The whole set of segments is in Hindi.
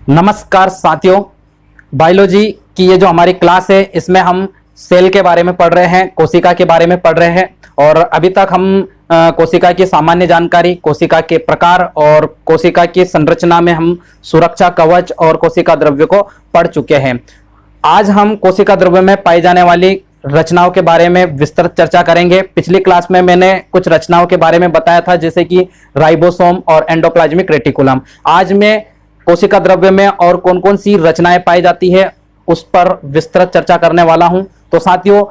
नमस्कार साथियों, बायोलॉजी की ये जो हमारी क्लास है इसमें हम सेल के बारे में पढ़ रहे हैं, कोशिका के बारे में पढ़ रहे हैं। और अभी तक हम कोशिका की सामान्य जानकारी, कोशिका के प्रकार और कोशिका की संरचना में हम सुरक्षा कवच और कोशिका द्रव्य को पढ़ चुके हैं। आज हम कोशिका द्रव्य में पाई जाने वाली रचनाओं के बारे में विस्तृत चर्चा करेंगे। पिछली क्लास में मैंने कुछ रचनाओं के बारे में बताया था, जैसे कि राइबोसोम और एंडोप्लाज्मिक रेटिकुलम। आज मैं कोशिका द्रव्य में और कौन कौन सी रचनाएं पाई जाती है उस पर विस्तृत चर्चा करने वाला हूं। तो साथियों,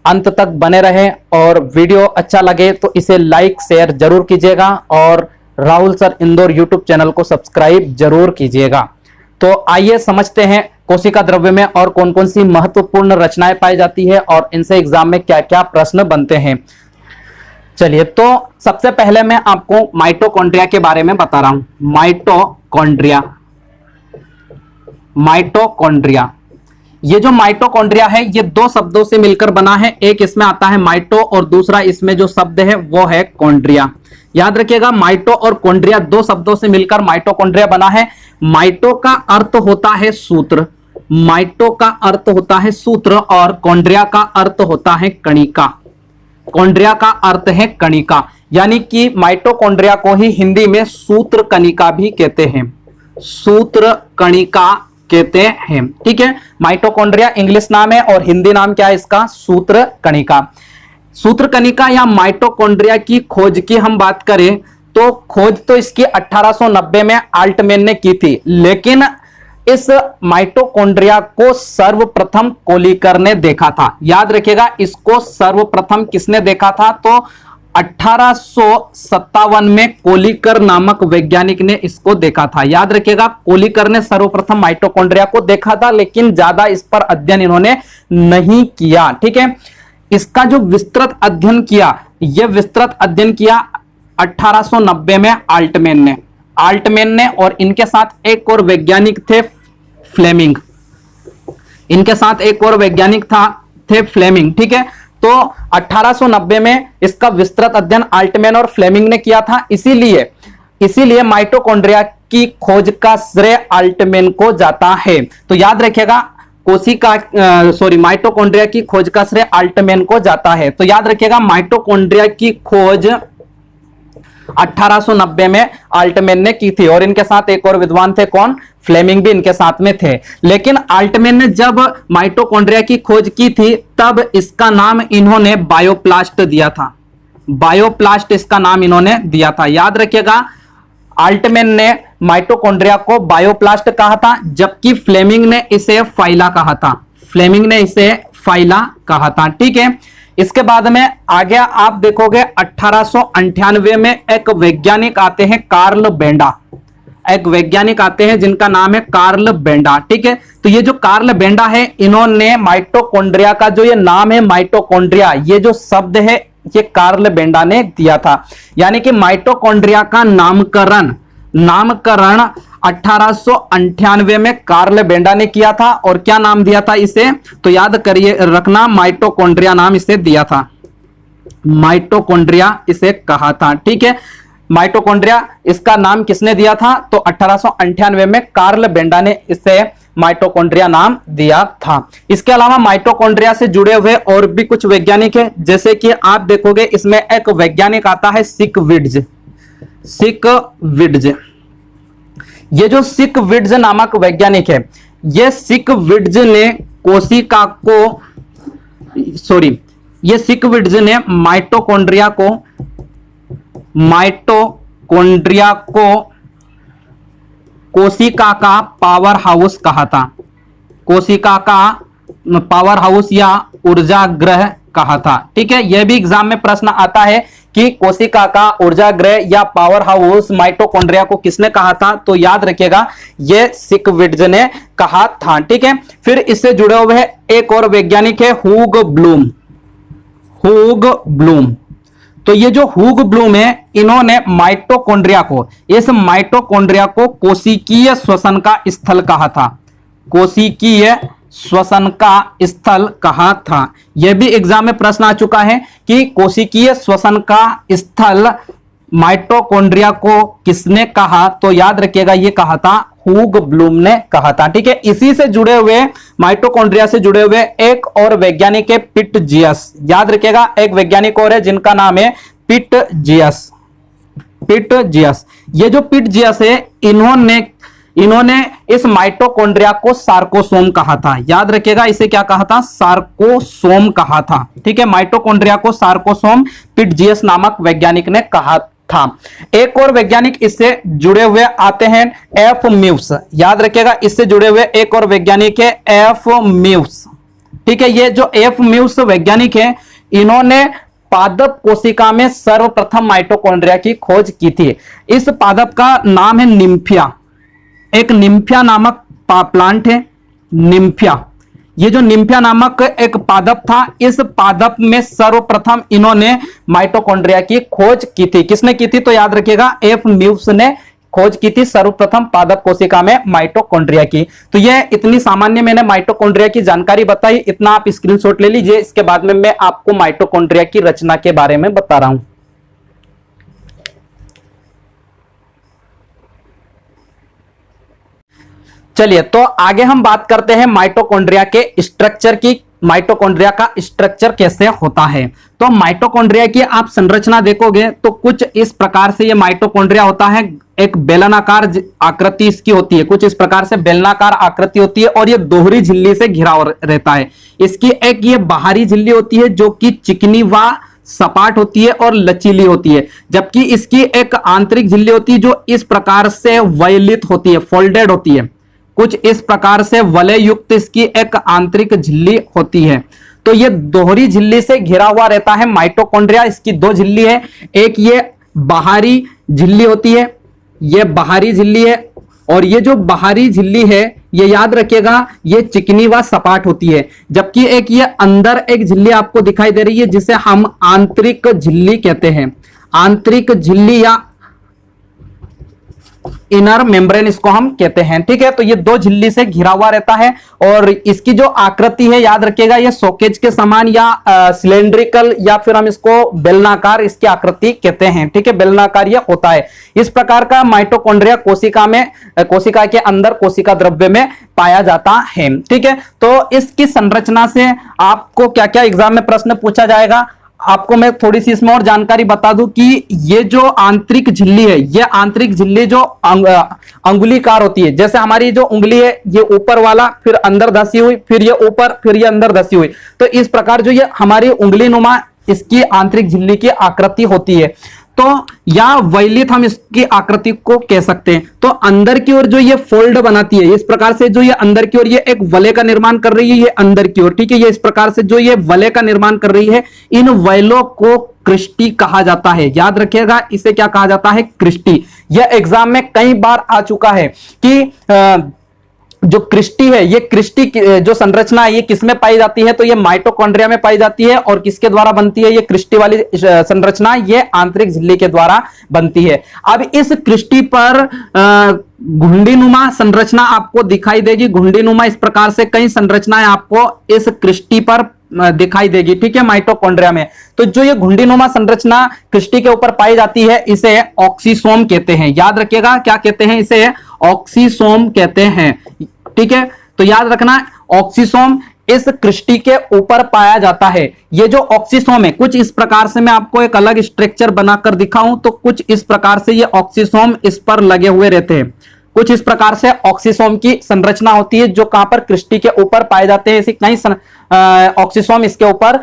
अंत तक बने रहें और वीडियो अच्छा लगे तो इसे लाइक शेयर जरूर कीजिएगा और Rahul sir Indore YouTube channel को सब्सक्राइब जरूर कीजिएगा। तो आइए समझते हैं कोशिका द्रव्य में और कौन कौन सी महत्वपूर्ण रचनाएं पाई जाती है और इनसे एग्जाम में क्या क्या प्रश्न बनते हैं। चलिए, तो सबसे पहले मैं आपको माइटोकॉन्ड्रिया के बारे में बता रहा हूं। माइटोकॉन्ड्रिया, ये जो माइटोकॉन्ड्रिया है ये दो शब्दों से मिलकर बना है। एक इसमें आता है माइटो और दूसरा इसमें जो शब्द है वो है कॉन्ड्रिया। याद रखिएगा, माइटो और कॉन्ड्रिया दो शब्दों से मिलकर माइटोकॉन्ड्रिया बना है। माइटो का अर्थ होता है सूत्र, माइटो का अर्थ होता है सूत्र और कॉन्ड्रिया का अर्थ होता है कणिका। कॉन्ड्रिया का अर्थ है कणिका, यानी कि माइटोकॉन्ड्रिया को ही हिंदी में सूत्र कणिका भी कहते हैं। सूत्र कणिका कहते हैं, ठीक है। माइटोकॉन्ड्रिया इंग्लिश नाम है और हिंदी नाम क्या है इसका? सूत्र कणिका। सूत्र कणिका या माइटोकॉन्ड्रिया की खोज की हम बात करें तो खोज तो इसकी 1890 में आल्टमैन ने की थी, लेकिन इस माइटोकॉन्ड्रिया को सर्वप्रथम कोलिकर ने देखा था। याद रखिएगा, इसको सर्वप्रथम किसने देखा था? तो 1857 में कोलिकर नामक वैज्ञानिक ने इसको देखा था। याद रखिएगा, कोलिकर ने सर्वप्रथम माइटोकॉन्ड्रिया को देखा था, लेकिन ज्यादा इस पर अध्ययन इन्होंने नहीं किया, ठीक है। इसका जो विस्तृत अध्ययन किया, यह विस्तृत अध्ययन किया 1890 में आल्टमैन ने और इनके साथ एक और वैज्ञानिक थे फ्लेमिंग। इनके साथ एक और वैज्ञानिक थे फ्लेमिंग, ठीक है। तो 1890 में इसका विस्तृत अध्ययन आल्टमैन और फ्लेमिंग ने किया था। इसीलिए माइटोकॉन्ड्रिया की खोज का श्रेय आल्टमैन को जाता है। तो याद रखिएगा, माइटोकॉन्ड्रिया की खोज का श्रेय आल्टमैन को जाता है। तो याद रखिएगा, माइटोकॉन्ड्रिया की खोज 1890 में आल्टमैन ने की थी और इनके साथ एक और विद्वान थे, कौन? फ्लेमिंग भी इनके साथ में थे। लेकिन आल्टमैन ने जब माइटोकॉन्ड्रिया की खोज की थी तब इसका नाम इन्होंने बायोप्लास्ट दिया था। बायोप्लास्ट इसका नाम इन्होंने दिया था। याद रखिएगा, आल्टमैन ने माइटोकॉन्ड्रिया को बायोप्लास्ट कहा था, जबकि फ्लेमिंग ने इसे फाइला कहा था। ठीक है। इसके बाद में आगे आप देखोगे 1898 में एक वैज्ञानिक आते हैं, कार्ल बेंडा। एक वैज्ञानिक आते हैं जिनका नाम है कार्ल बेंडा, ठीक है। तो ये जो कार्ल बेंडा है, इन्होंने माइटोकॉन्ड्रिया का जो ये नाम है माइटोकॉन्ड्रिया, ये जो शब्द है ये कार्ल बेंडा ने दिया था। यानी कि माइटोकॉन्ड्रिया का नामकरण 1898 में कार्ल बेंडा ने किया था। और क्या नाम दिया था इसे? तो याद करिए रखना, माइटोकॉन्ड्रिया नाम इसे दिया था। माइटोकॉन्ड्रिया इसे कहा था, ठीक है। माइटोकॉन्ड्रिया इसका नाम किसने दिया था? तो 1898 में कार्ल बेंडा ने इसे माइटोकॉन्ड्रिया नाम दिया था। इसके अलावा माइटोकॉन्ड्रिया से जुड़े हुए और भी कुछ वैज्ञानिक हैं, जैसे कि आप देखोगे इसमें एक वैज्ञानिक आता है सिकविड्ज। ये जो सिकविड्ज नामक वैज्ञानिक है, ये सिकविड्ज ने माइटोकॉन्ड्रिया को कोशिका का पावर हाउस कहा था। कोशिका का पावर हाउस या ऊर्जा ग्रह कहा था, ठीक है। यह भी एग्जाम में प्रश्न आता है कि कोशिका का ऊर्जा ग्रह या पावर हाउस माइटोकॉन्ड्रिया को किसने कहा था? तो याद रखिएगा, यह सिकविड्ज ने कहा था, ठीक है। फिर इससे जुड़े हुए एक और वैज्ञानिक है हुग ब्लूम। तो ये जो हुग ब्लूम है, इन्होंने माइटोकॉन्ड्रिया को कोशिकीय श्वसन का स्थल कहा था। कोशिकीय श्वसन का स्थल कहा था। यह भी एग्जाम में प्रश्न आ चुका है कि कोशिकीय श्वसन का स्थल माइटोकॉन्ड्रिया को किसने कहा? तो याद रखिएगा, ये कहा था हुग ब्लूम ने कहा था। ठीक है, इसी से जुड़े हुए, माइटोकॉन्ड्रिया से जुड़े हुए एक और वैज्ञानिक है पिटजियस। याद रखिएगा, एक वैज्ञानिक और है जिनका नाम है पिटजियस। पिटजियस, ये जो पिटजियस है, इन्होंने इस माइटोकॉन्ड्रिया को सार्कोसोम कहा था। याद रखिएगा, इसे क्या कहा था? सार्कोसोम कहा था। ठीक है, माइटोकॉन्ड्रिया को सार्कोसोम पिटजियस नामक वैज्ञानिक ने कहा था। एक और वैज्ञानिक इससे जुड़े हुए आते हैं, एफ म्यूस। याद रखिएगा, इससे जुड़े हुए एक और वैज्ञानिक है एफ म्यूस। ठीक है, ये जो एफ म्यूस वैज्ञानिक है, इन्होंने पादप कोशिका में सर्वप्रथम माइटोकॉन्ड्रिया की खोज की थी। इस पादप का नाम है निम्फिया। एक निम्फिया नामक प्लांट है, निम्फिया। ये जो निम्फिया नामक एक पादप था, इस पादप में सर्वप्रथम इन्होंने माइटोकॉन्ड्रिया की खोज की थी। किसने की थी? तो याद रखिएगा, एफ म्यूस ने खोज की थी सर्वप्रथम पादप कोशिका में माइटोकॉन्ड्रिया की। तो यह इतनी सामान्य मैंने माइटोकॉन्ड्रिया की जानकारी बताई, इतना आप स्क्रीनशॉट ले लीजिए। इसके बाद में मैं आपको माइटोकॉन्ड्रिया की रचना के बारे में बता रहा हूं। चलिए, तो आगे हम बात करते हैं माइटोकॉन्ड्रिया के स्ट्रक्चर की। माइटोकॉन्ड्रिया का स्ट्रक्चर कैसे होता है? तो माइटोकॉन्ड्रिया की आप संरचना देखोगे तो कुछ इस प्रकार से ये माइटोकॉन्ड्रिया होता है। एक बेलनाकार आकृति इसकी होती है, कुछ इस प्रकार से बेलनाकार आकृति होती है, और ये दोहरी झिल्ली से घिरा रहता है। इसकी एक ये बाहरी झिल्ली होती है जो कि चिकनी व सपाट होती है और लचीली होती है, जबकि इसकी एक आंतरिक झिल्ली होती है जो इस प्रकार से वयलित होती है, फोल्डेड होती है। कुछ इस प्रकार से वलय युक्त इसकी एक आंतरिक झिल्ली होती है। तो ये दोहरी झिल्ली से घिरा हुआ रहता है माइटोकॉन्ड्रिया। इसकी दो झिल्ली है, एक ये बाहरी झिल्ली होती है, ये बाहरी झिल्ली है, और ये जो बाहरी झिल्ली है, ये याद रखिएगा, ये चिकनी व सपाट होती है। जबकि एक ये अंदर एक झिल्ली आपको दिखाई दे रही है जिसे हम आंतरिक झिल्ली कहते हैं। आंतरिक झिल्ली या इनर मेम्ब्रेन इसको हम कहते हैं। ठीक है, तो ये दो झिल्ली से घिरा हुआ रहता है, और इसकी जो आकृति है, याद रखिएगा, ये सॉकेज के समान या सिलेंड्रिकल या फिर हम इसको बेलनाकार इसकी आकृति कहते हैं। ठीक है, बेलनाकार ये होता है। इस प्रकार का माइटोकॉन्ड्रिया कोशिका के अंदर कोशिका द्रव्य में पाया जाता है। ठीक है, तो इसकी संरचना से आपको क्या क्या एग्जाम में प्रश्न पूछा जाएगा, आपको मैं थोड़ी सी इसमें और जानकारी बता दूं कि ये जो आंतरिक झिल्ली है, ये आंतरिक झिल्ली जो अंगुलीकार होती है, जैसे हमारी जो उंगली है, ये ऊपर वाला, फिर अंदर धसी हुई, फिर ये ऊपर, फिर ये अंदर धसी हुई, तो इस प्रकार जो ये हमारी उंगली नुमा इसकी आंतरिक झिल्ली की आकृति होती है। तो या वैलित हम इसकी आकृति को कह सकते हैं। तो अंदर की ओर जो ये फोल्ड बनाती है, इस प्रकार से जो ये अंदर की ओर ये एक वलय का निर्माण कर रही है, ये अंदर की ओर। ठीक है, ये इस प्रकार से जो ये वलय का निर्माण कर रही है, इन वैलों को क्रिस्टी कहा जाता है। याद रखिएगा, इसे क्या कहा जाता है? क्रिस्टी। यह एग्जाम में कई बार आ चुका है कि जो क्रिस्टी है, ये क्रिस्टी जो संरचना है, ये किसमें पाई जाती है? तो ये माइटोकॉन्ड्रिया में पाई जाती है। और किसके द्वारा बनती है ये क्रिस्टी वाली संरचना? ये आंतरिक झिल्ली के द्वारा बनती है। अब इस क्रिस्टी पर घुंडीनुमा संरचना आपको दिखाई देगी। घुंडीनुमा इस प्रकार से कई संरचनाएं आपको इस क्रिस्टी पर दिखाई देगी। ठीक है, माइटोकॉन्ड्रिया में। तो जो ये घुंडीनुमा संरचना क्रिस्टी के ऊपर पाई जाती है, इसे ऑक्सीसोम कहते हैं। याद रखिएगा, क्या कहते हैं? इसे ऑक्सीसोम कहते हैं। ठीक है, तो याद रखना, ऑक्सीसोम इस क्रिस्टी के ऊपर पाया जाता है। ये जो ऑक्सीसोम है, कुछ इस प्रकार से, मैं आपको एक अलग स्ट्रक्चर बनाकर दिखाऊं तो कुछ इस प्रकार से ये ऑक्सीसोम इस पर लगे हुए रहते हैं। कुछ इस प्रकार से ऑक्सीसोम की संरचना होती है जो कहां पर? क्रिस्टी के ऊपर पाए जाते हैं। ऐसी कई ऑक्सीसोम इसके ऊपर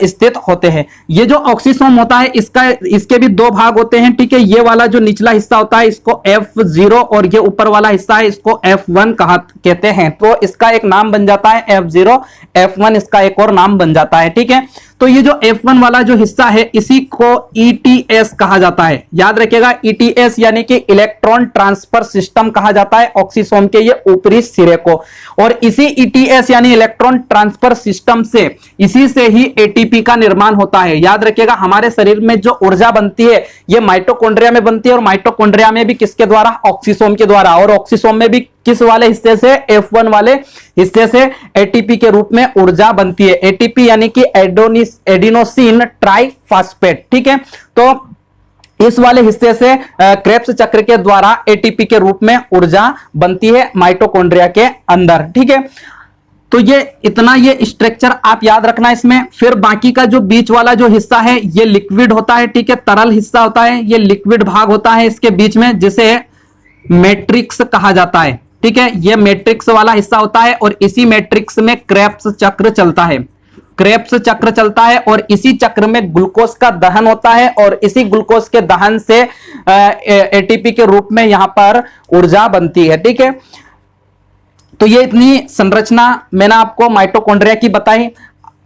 स्थित होते हैं। ये जो ऑक्सीसोम होता है, इसके भी दो भाग होते हैं। ठीक है, ये वाला जो निचला हिस्सा होता है इसको F0, और ये ऊपर वाला हिस्सा है इसको F1 कहते हैं। तो इसका एक नाम बन जाता है F0, F1 इसका एक और नाम बन जाता है। ठीक है, तो ये जो F1 वाला जो हिस्सा है, इसी को ETS कहा जाता है। याद रखिएगा, ETS यानी कि इलेक्ट्रॉन ट्रांसफर सिस्टम कहा जाता है ऑक्सीसोम के ये ऊपरी सिरे को। और इसी ETS यानी इलेक्ट्रॉन ट्रांसफर सिस्टम से, इसी से ही ATP का निर्माण होता है। याद रखिएगा, हमारे शरीर में जो ऊर्जा बनती है, ये माइटोकॉन्ड्रिया में बनती है, और माइटोकॉन्ड्रिया में भी किसके द्वारा? ऑक्सीसोम के द्वारा। और ऑक्सीसोम में भी किस वाले हिस्से से? F1 वाले हिस्से से ATP के रूप में ऊर्जा बनती है। ATP यानी कि एडिनोसिन ट्राइफॉस्फेट। ठीक है, तो इस वाले हिस्से से क्रेब्स चक्र के द्वारा एटीपी के रूप में ऊर्जा बनती है माइटोकॉन्ड्रिया के अंदर। ठीक है, तो ये इतना ये स्ट्रक्चर आप याद रखना इसमें। फिर बाकी का जो बीच वाला जो हिस्सा है ये लिक्विड होता है। ठीक है, तरल हिस्सा होता है, ये लिक्विड भाग होता है इसके बीच में, जिसे मैट्रिक्स कहा जाता है। ठीक है, ये मैट्रिक्स वाला हिस्सा होता है और इसी मैट्रिक्स में क्रेब्स चक्र चलता है। क्रेब्स चक्र चलता है और इसी चक्र में ग्लूकोज का दहन होता है और इसी ग्लूकोज के दहन से एटीपी के रूप में यहां पर ऊर्जा बनती है। ठीक है, तो ये इतनी संरचना मैंने आपको माइटोकॉन्ड्रिया की बताई।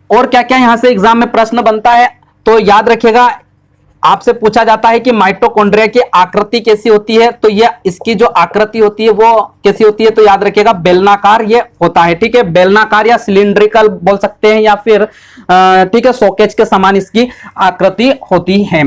और क्या क्या यहां से एग्जाम में प्रश्न बनता है तो याद रखिएगा, आपसे पूछा जाता है कि माइटोकॉन्ड्रिया की आकृति कैसी होती है, तो ये इसकी जो आकृति होती है वो कैसी होती है, तो याद रखिएगा बेलनाकार ये होता है। ठीक है, बेलनाकार या सिलिंड्रिकल बोल सकते हैं, या फिर ठीक है सॉकेज के समान इसकी आकृति होती है।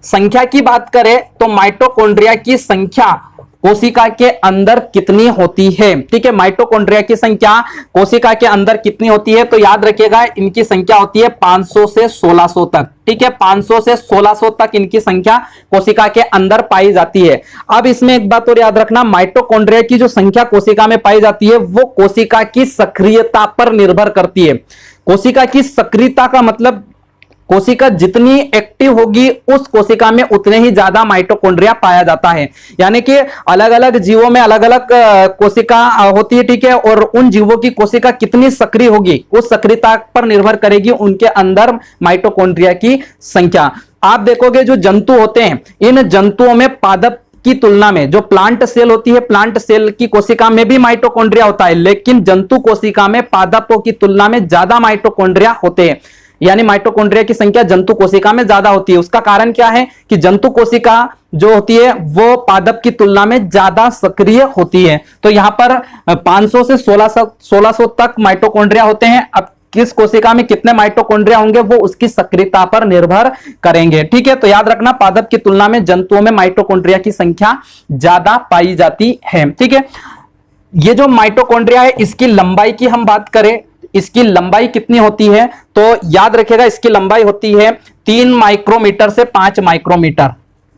संख्या की बात करें तो माइटोकॉन्ड्रिया की संख्या कोशिका के अंदर कितनी होती है। ठीक है, माइटोकॉन्ड्रिया की संख्या कोशिका के अंदर कितनी होती है, तो याद रखिएगा इनकी संख्या होती है 500 से 1600 तक। ठीक है, 500 से 1600 तक इनकी संख्या कोशिका के अंदर पाई जाती है। अब इसमें एक बात और याद रखना, माइटोकॉन्ड्रिया की जो संख्या कोशिका में पाई जाती है वो कोशिका की सक्रियता पर निर्भर करती है। कोशिका की सक्रियता का मतलब कोशिका जितनी एक्टिव होगी उस कोशिका में उतने ही ज्यादा माइटोकॉन्ड्रिया पाया जाता है। यानी कि अलग अलग जीवों में अलग अलग कोशिका होती है। ठीक है, और उन जीवों की कोशिका कितनी सक्रिय होगी उस सक्रियता पर निर्भर करेगी उनके अंदर माइटोकॉन्ड्रिया की संख्या। आप देखोगे जो जंतु होते हैं, इन जंतुओं में पादप की तुलना में जो प्लांट सेल होती है, प्लांट सेल की कोशिका में भी माइटोकॉन्ड्रिया होता है, लेकिन जंतु कोशिका में पादपों की तुलना में ज्यादा माइटोकॉन्ड्रिया होते हैं। यानी माइटोकॉन्ड्रिया की संख्या जंतु कोशिका में ज्यादा होती है। उसका कारण क्या है कि जंतु कोशिका जो होती है वो पादप की तुलना में ज्यादा सक्रिय होती है। तो यहां पर 500 से 1600 तक माइटोकॉन्ड्रिया होते हैं। अब किस कोशिका में कितने माइटोकॉन्ड्रिया होंगे वो उसकी सक्रियता पर निर्भर करेंगे। ठीक है, तो याद रखना पादप की तुलना में जंतुओं में माइटोकॉन्ड्रिया की संख्या ज्यादा पाई जाती है। ठीक है, ये जो माइटोकॉन्ड्रिया है इसकी लंबाई की हम बात करें, इसकी लंबाई कितनी होती है, तो याद रखिएगा इसकी लंबाई होती है 3 माइक्रोमीटर से 5 माइक्रोमीटर।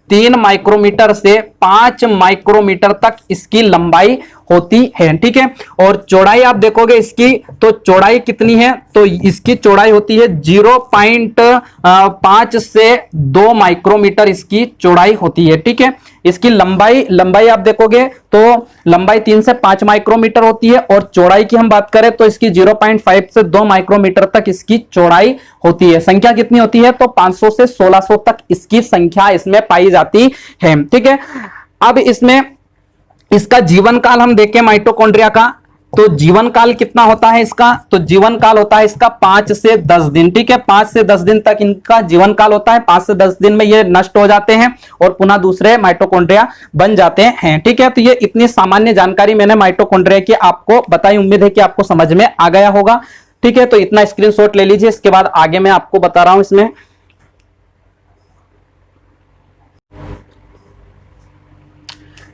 3 माइक्रोमीटर से 5 माइक्रोमीटर तक इसकी लंबाई होती है। ठीक है, और चौड़ाई आप देखोगे इसकी, तो चौड़ाई कितनी है, तो इसकी चौड़ाई होती है 0.5 से 2 माइक्रोमीटर इसकी चौड़ाई होती है। ठीक है, इसकी लंबाई आप देखोगे तो लंबाई 3 से 5 माइक्रोमीटर होती है और चौड़ाई की हम बात करें तो इसकी 0.5 से 2 माइक्रोमीटर तक इसकी चौड़ाई होती है। संख्या कितनी होती है, तो 500 से 1600 तक इसकी संख्या इसमें पाई जाती है। ठीक है, अब इसमें इसका जीवन काल हम देखें माइटोकॉन्ड्रिया का, तो जीवन काल कितना होता है इसका, तो जीवन काल होता है इसका 5 से 10 दिन। ठीक है, 5 से 10 दिन तक इनका जीवन काल होता है। 5 से 10 दिन में ये नष्ट हो जाते हैं और पुनः दूसरे माइटोकॉन्ड्रिया बन जाते हैं। ठीक है, तो ये इतनी सामान्य जानकारी मैंने माइटोकॉन्ड्रिया की आपको बताई, उम्मीद है कि आपको समझ में आ गया होगा। ठीक है, तो इतना स्क्रीनशॉट ले लीजिए, इसके बाद आगे मैं आपको बता रहा हूं इसमें।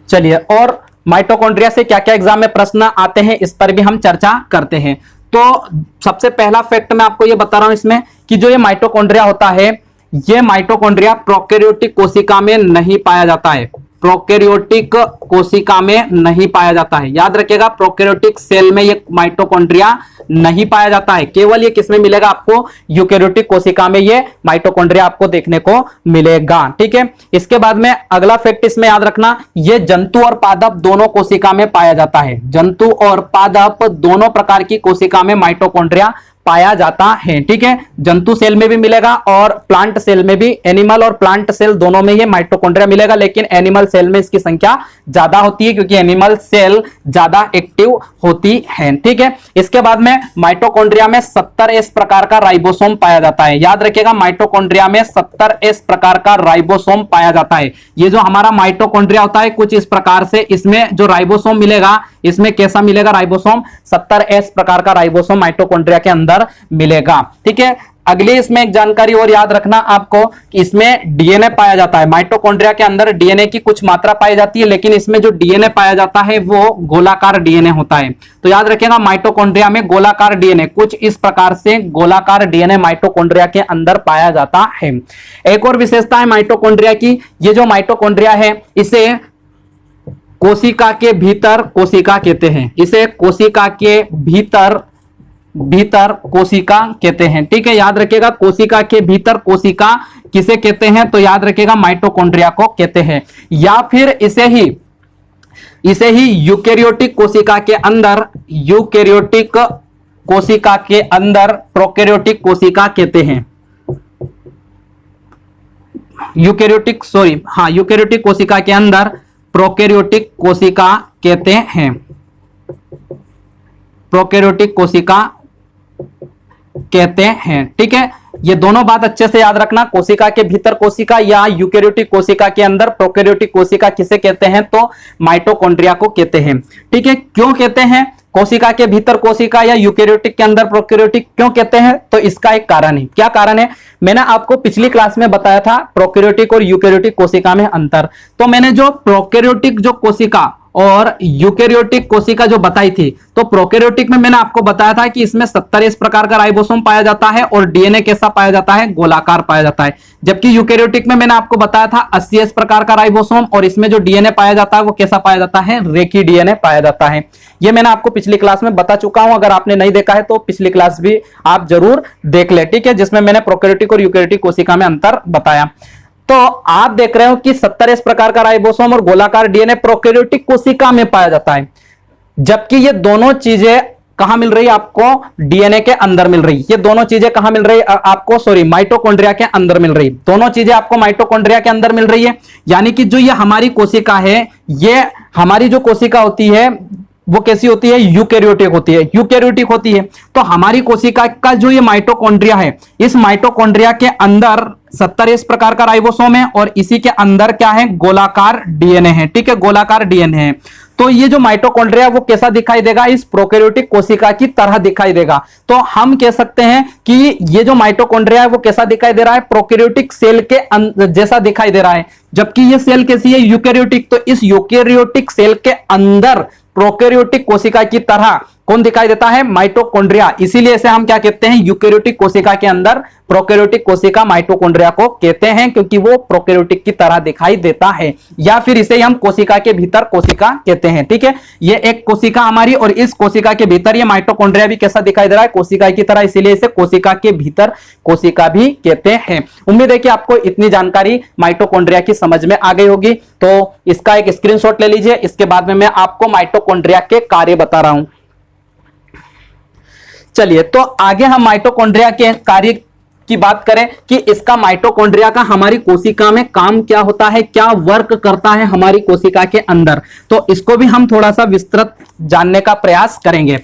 चलिए, और माइटोकॉन्ड्रिया से क्या क्या एग्जाम में प्रश्न आते हैं इस पर भी हम चर्चा करते हैं। तो सबसे पहला फैक्ट मैं आपको ये बता रहा हूं इसमें कि जो ये माइटोकॉन्ड्रिया होता है, ये माइटोकॉन्ड्रिया प्रोकैरियोटिक कोशिका में नहीं पाया जाता है। प्रोकैरियोटिक कोशिका में नहीं पाया जाता है, याद रखिएगा प्रोकैरियोटिक सेल में ये माइटोकॉन्ड्रिया नहीं पाया जाता है। केवल ये किसमें मिलेगा आपको, यूकैरियोटिक कोशिका में ये माइटोकॉन्ड्रिया आपको देखने को मिलेगा। ठीक है, इसके बाद में अगला फैक्ट इसमें याद रखना, ये जंतु और पादप दोनों कोशिका में पाया जाता है। जंतु और पादप दोनों प्रकार की कोशिका में माइटोकॉन्ड्रिया पाया जाता है। ठीक है, जंतु सेल में भी मिलेगा और प्लांट सेल में भी, एनिमल और प्लांट सेल दोनों में ये माइटोकॉन्ड्रिया मिलेगा, लेकिन एनिमल सेल में इसकी संख्या ज्यादा होती है क्योंकि एनिमल सेल ज्यादा एक्टिव होती है। ठीक है, इसके बाद में माइटोकॉन्ड्रिया में 70S प्रकार का राइबोसोम पाया जाता है। याद रखिएगा माइटोकॉन्ड्रिया में 70S प्रकार का राइबोसोम पाया जाता है। ये जो हमारा माइटोकॉन्ड्रिया होता है कुछ इस प्रकार से, इसमें जो राइबोसोम मिलेगा, इसमें कैसा मिलेगा राइबोसोम, 70S प्रकार का राइबोसोम माइटोकॉन्ड्रिया के अंदर अंदर मिलेगा। ठीक है, अगली इसमें एक जानकारी और याद रखना आपको कि इसमें डीएनए पाया जाता है। माइटोकॉन्ड्रिया के अंदर डीएनए की कुछ मात्रा पाई जाती है, लेकिन इसमें जो डीएनए पाया जाता है वो गोलाकार डीएनए होता है। तो याद रखिएगा माइटोकॉन्ड्रिया में गोलाकार डीएनए, कुछ इस प्रकार से गोलाकार डीएनए माइटोकॉन्ड्रिया के अंदर पाया जाता है। एक और विशेषता है माइटोकॉन्ड्रिया की, ये जो माइटोकॉन्ड्रिया है इसे कोशिका के भीतर कोशिका कहते हैं, इसे कोशिका के भीतर कोशिका कहते हैं। ठीक है, याद रखिएगा कोशिका के भीतर कोशिका किसे कहते हैं, तो याद रखिएगा माइटोकॉन्ड्रिया को कहते हैं। या फिर इसे ही यूकेरियोटिक कोशिका के अंदर, यूकेरियोटिक कोशिका के अंदर प्रोकैरियोटिक कोशिका कहते हैं। यूकेरियोटिक कोशिका के अंदर प्रोकैरियोटिक कोशिका कहते हैं, प्रोकैरियोटिक कोशिका कहते हैं। ठीक है, ये दोनों बात अच्छे से याद रखना, कोशिका के भीतर कोशिका या यूकेरियोटिक कोशिका के अंदर प्रोकैरियोटिक कोशिका किसे कहते हैं, तो माइटोकॉन्ड्रिया को कहते हैं। ठीक है, क्यों कहते हैं कोशिका के भीतर कोशिका या यूकेरियोटिक के अंदर प्रोकैरियोटिक क्यों कहते हैं, तो इसका एक कारण है। क्या कारण है, मैंने आपको पिछली क्लास में बताया था प्रोकैरियोटिक और यूकेरियोटिक कोशिका में अंतर। तो मैंने जो प्रोकैरियोटिक जो कोशिका और यूकेरियोटिक कोशिका जो बताई थी, तो प्रोकैरियोटिक में मैंने आपको बताया था कि इसमें 70 इस प्रकार का राइबोसोम पाया जाता है और डीएनए कैसा पाया जाता है, गोलाकार पाया जाता है। जबकि यूकेरियोटिक में मैंने आपको बताया था 80 इस प्रकार का राइबोसोम और इसमें जो डीएनए पाया जाता है वो कैसा पाया जाता है, रेखीय डीएनए पाया जाता है। ये मैंने आपको पिछली क्लास में बता चुका हूं, अगर आपने नहीं देखा है तो पिछली क्लास भी आप जरूर देख ले। ठीक है, जिसमें मैंने प्रोकैरियोटिक और यूकेरियोटिक कोशिका में अंतर बताया। तो आप देख रहे हो कि 70 इस प्रकार का राइबोसोम और गोलाकार डीएनए प्रोकैरियोटिक कोशिका में पाया जाता है, जबकि ये दोनों चीजें कहां मिल रही है आपको, डीएनए के अंदर मिल रही। ये दोनों चीजें कहां मिल रही आपको, माइटोकॉन्ड्रिया के अंदर मिल रही। दोनों चीजें आपको माइटोकॉन्ड्रिया के अंदर मिल रही है। यानी कि जो ये हमारी कोशिका है, ये हमारी जो कोशिका होती है वो कैसी होती है, यूकेरियोटिक होती है, यूकेरियोटिक होती है। तो हमारी कोशिका का जो ये माइटोकॉन्ड्रिया है, इस माइटोकॉन्ड्रिया के अंदर 70 इस प्रकार का राइबोसोम है और इसी के अंदर क्या है, गोलाकार डीएनए है। ठीक है, गोलाकार डीएनए है। तो ये जो माइटोकॉन्ड्रिया वो कैसा दिखाई देगा, इस प्रोकैरियोटिक कोशिका की तरह दिखाई देगा। तो हम कह सकते हैं कि ये जो माइटोकॉन्ड्रिया है वो कैसा दिखाई दे रहा है, प्रोकैरियोटिक सेल के जैसा दिखाई दे रहा है। जबकि ये सेल कैसी है, यूकेरियोटिक। तो इस यूकेरियोटिक सेल के अंदर प्रोकैरियोटिक कोशिका की तरह कौन दिखाई देता है, माइटोकॉन्ड्रिया। इसीलिए इसे हम क्या कहते हैं, यूकेरियोटिक कोशिका के अंदर प्रोकैरियोटिक कोशिका माइटोकॉन्ड्रिया को कहते हैं, क्योंकि वो प्रोकैरियोटिक की तरह दिखाई देता है। या फिर इसे हम कोशिका के भीतर कोशिका कहते हैं। ठीक है, ये एक कोशिका हमारी और इस कोशिका के भीतर ये माइटोकॉन्ड्रिया भी कैसा दिखाई दे रहा है, कोशिका की तरह, इसीलिए इसे कोशिका के भीतर कोशिका भी कहते हैं। उम्मीद है कि आपको इतनी जानकारी माइटोकॉन्ड्रिया की समझ में आ गई होगी। तो इसका एक स्क्रीनशॉट ले लीजिए, इसके बाद में मैं आपको माइटोकॉन्ड्रिया के कार्य बता रहा हूं। चलिए, तो आगे हम माइटोकॉन्ड्रिया के कार्य की बात करें कि इसका माइटोकॉन्ड्रिया का हमारी कोशिका में काम क्या होता है, क्या वर्क करता है हमारी कोशिका के अंदर, तो इसको भी हम थोड़ा सा विस्तृत जानने का प्रयास करेंगे।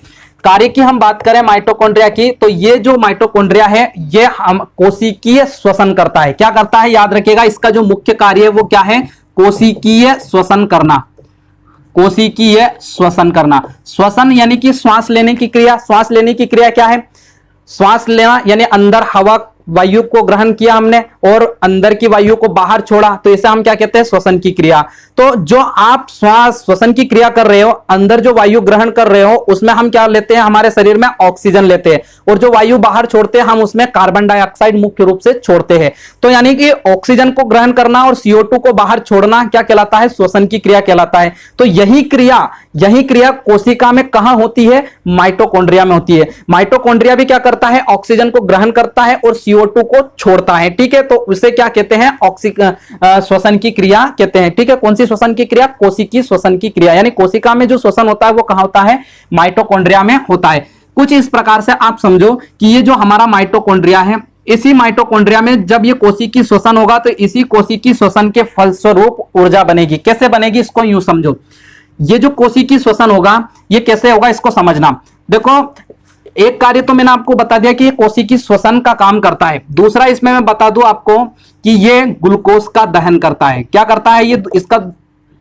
कार्य की हम बात करें माइटोकॉन्ड्रिया की, तो ये जो माइटोकॉन्ड्रिया है ये हम कोशिकीय श्वसन करता है। क्या करता है, याद रखिएगा इसका जो मुख्य कार्य है वो क्या है, कोशिकीय श्वसन करना। कोशिकीय श्वसन करना, श्वसन यानी कि श्वास लेने की क्रिया। श्वास लेने की क्रिया क्या है, श्वास लेना यानी अंदर हवा वायु को ग्रहण किया हमने और अंदर की वायु को बाहर छोड़ा, तो इसे हम क्या कहते हैं, श्वसन की क्रिया। तो जो आप श्वसन की क्रिया कर रहे हो, अंदर जो वायु ग्रहण कर रहे हो उसमें हम क्या लेते हैं, हमारे शरीर में ऑक्सीजन लेते हैं, और जो वायु बाहर छोड़ते हैं हम उसमें कार्बन डाइऑक्साइड मुख्य रूप से छोड़ते हैं। तो यानी कि ऑक्सीजन को ग्रहण करना और CO2 को बाहर छोड़ना क्या कहलाता है, श्वसन की क्रिया कहलाता है। तो यही क्रिया कोशिका में कहां होती है, माइटोकॉन्ड्रिया में होती है। माइटोकॉन्ड्रिया भी क्या करता है, ऑक्सीजन को ग्रहण करता है और CO2 को छोड़ता है। ठीक है, तो उसे क्या कहते हैं, श्वसन की क्रिया कहते हैं। ठीक है, कौन सी श्वसन की क्रिया, कोशिकीय श्वसन की क्रिया। यानी कोशिका में जो श्वसन होता है वो कहां होता है, माइटोकॉन्ड्रिया में होता है। कुछ इस प्रकार से आप समझो कि ये जो हमारा माइटोकॉन्ड्रिया है, इसी माइटोकॉन्ड्रिया में जब ये कोशिकीय श्वसन होगा तो इसी कोशिकीय श्वसन के फलस्वरूप ऊर्जा बनेगी। कैसे बनेगी, इसको यूं समझो, ये जो कोशिकीय श्वसन होगा ये कैसे होगा, इसको समझना। देखो, एक कार्य तो मैंने आपको बता दिया कि ये कोशिकीय श्वसन का काम करता है। दूसरा इसमें मैं बता दूं आपको कि ये ग्लूकोज का दहन करता है। क्या करता है ये, इसका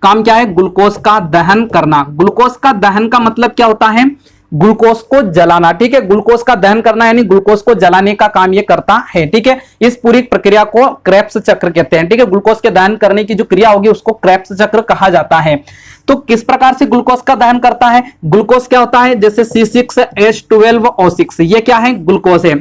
काम क्या है, ग्लूकोज का दहन करना। ग्लूकोज का दहन का मतलब क्या होता है, ग्लूकोज को जलाना, ठीक है, ग्लूकोज का दहन करना यानी ग्लूकोज को जलाने का काम ये करता है, ठीक है। इस पूरी प्रक्रिया को क्रेब्स चक्र कहते हैं, ठीक है। ग्लूकोज के दहन करने की जो क्रिया होगी उसको क्रेब्स चक्र कहा जाता है। तो किस प्रकार से ग्लूकोज का दहन करता है? ग्लूकोज क्या होता है, जैसे C6H12O6, ये क्या है, ग्लूकोज है।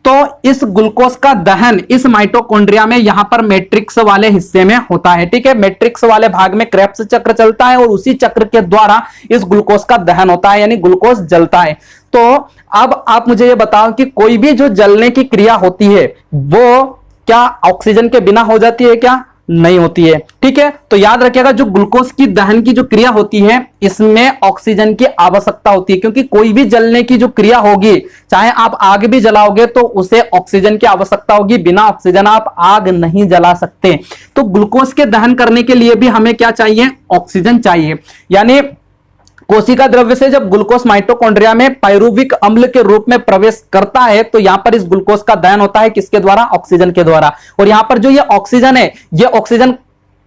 तो इस ग्लूकोज का दहन इस माइटोकॉन्ड्रिया में यहां पर मैट्रिक्स वाले हिस्से में होता है, ठीक है। मैट्रिक्स वाले भाग में क्रेब्स चक्र चलता है और उसी चक्र के द्वारा इस ग्लूकोज का दहन होता है, यानी ग्लूकोज जलता है। तो अब आप मुझे ये बताओ कि कोई भी जो जलने की क्रिया होती है वो क्या ऑक्सीजन के बिना हो जाती है? क्या नहीं होती है, ठीक है। तो याद रखिएगा, जो ग्लूकोज की दहन की जो क्रिया होती है इसमें ऑक्सीजन की आवश्यकता होती है, क्योंकि कोई भी जलने की जो क्रिया होगी, चाहे आप आग भी जलाओगे तो उसे ऑक्सीजन की आवश्यकता होगी, बिना ऑक्सीजन आप आग नहीं जला सकते। तो ग्लूकोज के दहन करने के लिए भी हमें क्या चाहिए? ऑक्सीजन चाहिए। यानी कोशिका द्रव्य से जब ग्लूकोज माइटोकॉन्ड्रिया में पायरुविक अम्ल के रूप में प्रवेश करता है तो यहां पर इस ग्लूकोज का दहन होता है, किसके द्वारा? ऑक्सीजन के द्वारा। और यहां पर जो ये ऑक्सीजन है, ये ऑक्सीजन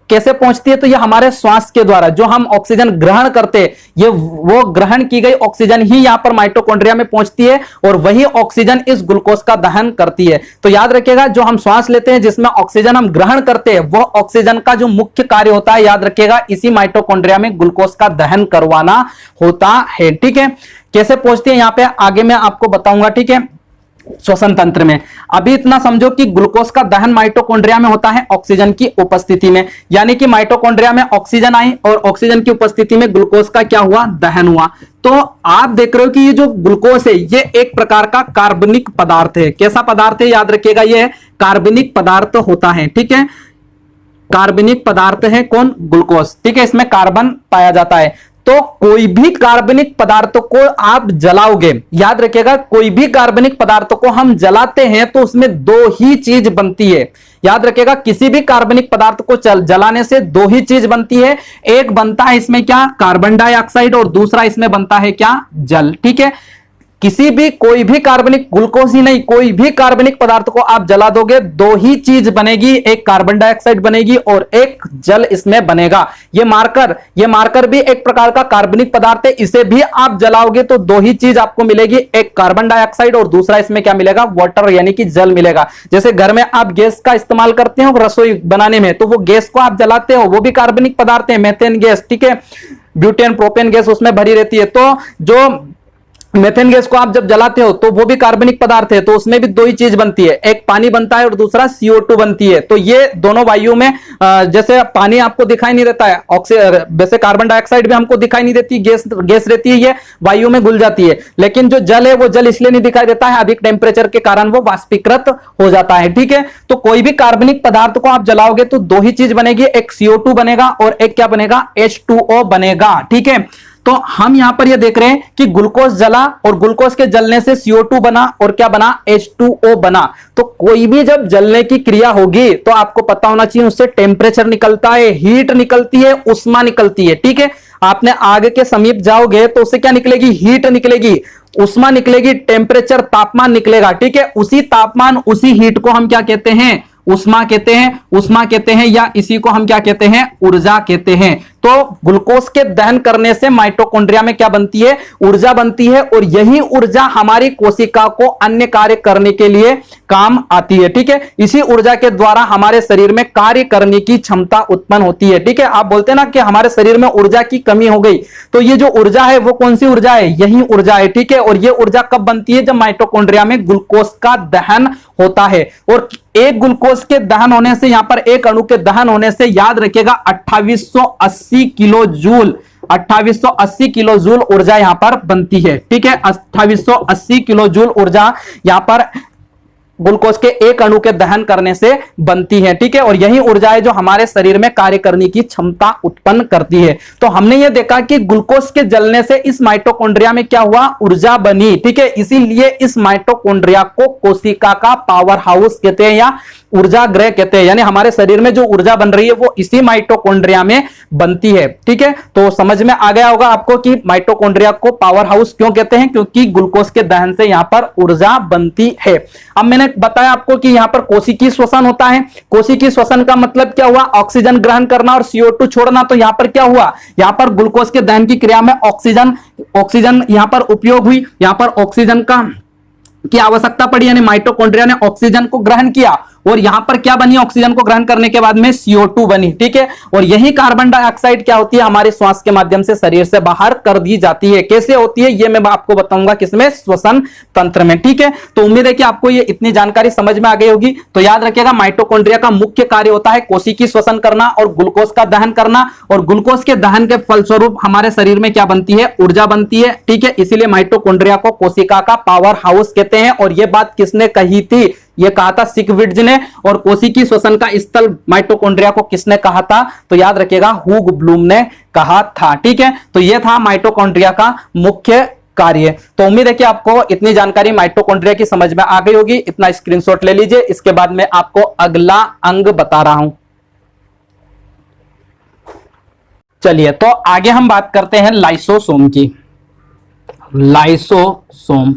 कैसे पहुंचती है? तो ये हमारे श्वास के द्वारा, जो हम ऑक्सीजन ग्रहण करते हैं, ये वो ग्रहण की गई ऑक्सीजन ही यहां पर माइटोकॉन्ड्रिया में पहुंचती है और वही ऑक्सीजन इस ग्लूकोज का दहन करती है। तो याद रखिएगा, जो हम श्वास लेते हैं जिसमें ऑक्सीजन हम ग्रहण करते हैं, वो ऑक्सीजन का जो मुख्य कार्य होता है, याद रखिएगा, इसी माइटोकॉन्ड्रिया में ग्लूकोज का दहन करवाना होता है, ठीक है। कैसे पहुंचती है यहां पे आगे मैं आपको बताऊंगा, ठीक है, श्वसन तंत्र में। अभी इतना समझो कि ग्लूकोज का दहन माइटोकॉन्ड्रिया में होता है ऑक्सीजन की उपस्थिति में, यानी कि माइटोकॉन्ड्रिया में ऑक्सीजन आई और ऑक्सीजन की उपस्थिति में ग्लूकोज का क्या हुआ? दहन हुआ। तो आप देख रहे हो कि ये जो ग्लूकोज है ये एक प्रकार का कार्बनिक पदार्थ है। कैसा पदार्थ है? याद रखिएगा, ये कार्बनिक पदार्थ होता है, ठीक है। कार्बनिक पदार्थ है कौन? ग्लूकोज, ठीक है। इसमें कार्बन पाया जाता है। तो कोई भी कार्बनिक पदार्थ को आप जलाओगे, याद रखिएगा, कोई भी कार्बनिक पदार्थ को हम जलाते हैं तो उसमें दो ही चीज बनती है। याद रखिएगा, किसी भी कार्बनिक पदार्थ को जलाने से दो ही चीज बनती है। एक बनता है इसमें क्या? कार्बन डाइऑक्साइड, और दूसरा इसमें बनता है क्या? जल, ठीक है। किसी भी कोई भी कार्बनिक, ग्लूकोज ही नहीं, कोई भी कार्बनिक पदार्थ को आप जला दोगे, दो ही चीज बनेगी, एक कार्बन डाइऑक्साइड बनेगी और एक जल इसमें बनेगा। ये मार्कर भी एक प्रकार का कार्बनिक पदार्थ है, इसे भी आप जलाओगे तो दो ही चीज आपको मिलेगी, एक कार्बन डाइऑक्साइड और दूसरा इसमें क्या मिलेगा? वाटर, यानी कि जल मिलेगा। जैसे घर में आप गैस का इस्तेमाल करते हो रसोई बनाने में, तो वो गैस को आप जलाते हो, वो भी कार्बनिक पदार्थ है, मेथेन गैस, ठीक है, ब्यूटेन प्रोपेन गैस उसमें भरी रहती है। तो जो मेथेन गैस को आप जब जलाते हो तो वो भी कार्बनिक पदार्थ है, तो उसमें भी दो ही चीज बनती है, एक पानी बनता है और दूसरा CO2 बनती है। तो ये दोनों वायु में, जैसे पानी आपको दिखाई नहीं देता है, वैसे कार्बन डाइऑक्साइड भी हमको दिखाई नहीं देती, गैस रहती है, ये वायु में घुल जाती है। लेकिन जो जल है वो जल इसलिए नहीं दिखाई देता है, अधिक टेम्परेचर के कारण वो वाष्पीकृत हो जाता है, ठीक है। तो कोई भी कार्बनिक पदार्थ को आप जलाओगे तो दो ही चीज बनेगी, एक CO2 बनेगा और एक क्या बनेगा? H2O बनेगा, ठीक है। तो हम यहां पर ये देख रहे हैं कि ग्लूकोज जला और ग्लूकोज के जलने से CO2 बना और क्या बना? H2O बना। तो कोई भी जब जलने की क्रिया होगी तो आपको पता होना चाहिए उससे टेम्परेचर निकलता है, हीट निकलती है, उष्मा निकलती है, ठीक है। आपने आग के समीप जाओगे तो उससे क्या निकलेगी? हीट निकलेगी, उष्मा निकलेगी, टेम्परेचर, तापमान निकलेगा, ठीक है। उसी तापमान, उसी हीट को हम क्या कहते हैं? उष्मा कहते हैं, उष्मा कहते हैं, या इसी को हम क्या कहते हैं? ऊर्जा कहते हैं। तो ग्लूकोज के दहन करने से माइटोकॉन्ड्रिया में क्या बनती है? ऊर्जा बनती है, और यही ऊर्जा हमारी कोशिका को अन्य कार्य करने के लिए काम आती है, ठीक है। इसी ऊर्जा के द्वारा हमारे शरीर में कार्य करने की क्षमता उत्पन्न होती है, ठीक है। आप बोलते हैं ना कि हमारे शरीर में ऊर्जा की कमी हो गई, तो ये जो ऊर्जा है वो कौन सी ऊर्जा है? यही ऊर्जा है, ठीक है। और ये ऊर्जा कब बनती है? जब माइटोकॉन्ड्रिया में ग्लूकोज का दहन होता है। और एक ग्लूकोज के दहन होने से, यहां पर एक अणु के दहन होने से, याद रखिएगा, 2880 किलो जूल, 2880 किलो जूल ऊर्जा यहां पर बनती है, ठीक है। 2880 किलो जूल ऊर्जा यहां पर ग्लूकोज के एक अणु के दहन करने से बनती है, ठीक है। और यही ऊर्जा है जो हमारे शरीर में कार्य करने की क्षमता उत्पन्न करती है। तो हमने ये देखा कि ग्लूकोज के जलने से इस माइटोकॉन्ड्रिया में क्या हुआ? ऊर्जा बनी, ठीक है। इसीलिए इस माइटोकॉन्ड्रिया को कोशिका का पावर हाउस कहते हैं, या ऊर्जा गृह कहते हैं, यानी हमारे शरीर में जो ऊर्जा बन रही है वो इसी माइटोकॉन्ड्रिया में बनती है। ठीक है, तो समझ में आ गया होगा आपको कि माइटोकॉन्ड्रिया को पावर हाउस क्यों कहते हैं, क्योंकि ग्लूकोज के दहन से यहां पर ऊर्जा बनती है। अब मैंने बताया आपको कि यहां पर कोशिकीय श्वसन होता है। कोशिकीय श्वसन का मतलब क्या हुआ, ऑक्सीजन ग्रहण करना और CO2 छोड़ना। तो यहां पर क्या हुआ, यहां पर ग्लूकोज के दहन की क्रिया में ऑक्सीजन यहां पर उपयोग हुई, यहां पर ऑक्सीजन की आवश्यकता पड़ी, यानी माइटोकॉन्ड्रिया ने ऑक्सीजन को ग्रहण किया और यहां पर क्या बनी, ऑक्सीजन को ग्रहण करने के बाद में CO2 बनी। ठीक है, और यही कार्बन डाइऑक्साइड क्या होती है, हमारे श्वास के माध्यम से शरीर से बाहर कर दी जाती है। कैसे होती है ये मैं आपको बताऊंगा किसमें, श्वसन तंत्र में। ठीक है, तो उम्मीद है कि आपको ये इतनी जानकारी समझ में आ गई होगी। तो याद रखिएगा, माइटोकॉन्ड्रिया का मुख्य कार्य होता है कोशिकीय श्वसन करना और ग्लूकोज का दहन करना, और ग्लूकोज के दहन के फलस्वरूप हमारे शरीर में क्या बनती है, ऊर्जा बनती है। ठीक है, इसीलिए माइटोकॉन्ड्रिया को कोशिका का पावर हाउस कहते हैं। और यह बात किसने कही थी, यह कहा था सिकविट्ज ने। और कोशिकीय श्वसन का स्थल माइटोकॉन्ड्रिया को किसने कहा था, तो याद रखिएगा हुग ब्लूम ने कहा था। ठीक है, तो यह था माइटोकॉन्ड्रिया का मुख्य कार्य। तो उम्मीद है कि आपको इतनी जानकारी माइटोकॉन्ड्रिया की समझ में आ गई होगी। इतना स्क्रीनशॉट ले लीजिए, इसके बाद मैं आपको अगला अंग बता रहा हूं। चलिए, तो आगे हम बात करते हैं लाइसोसोम की। लाइसोसोम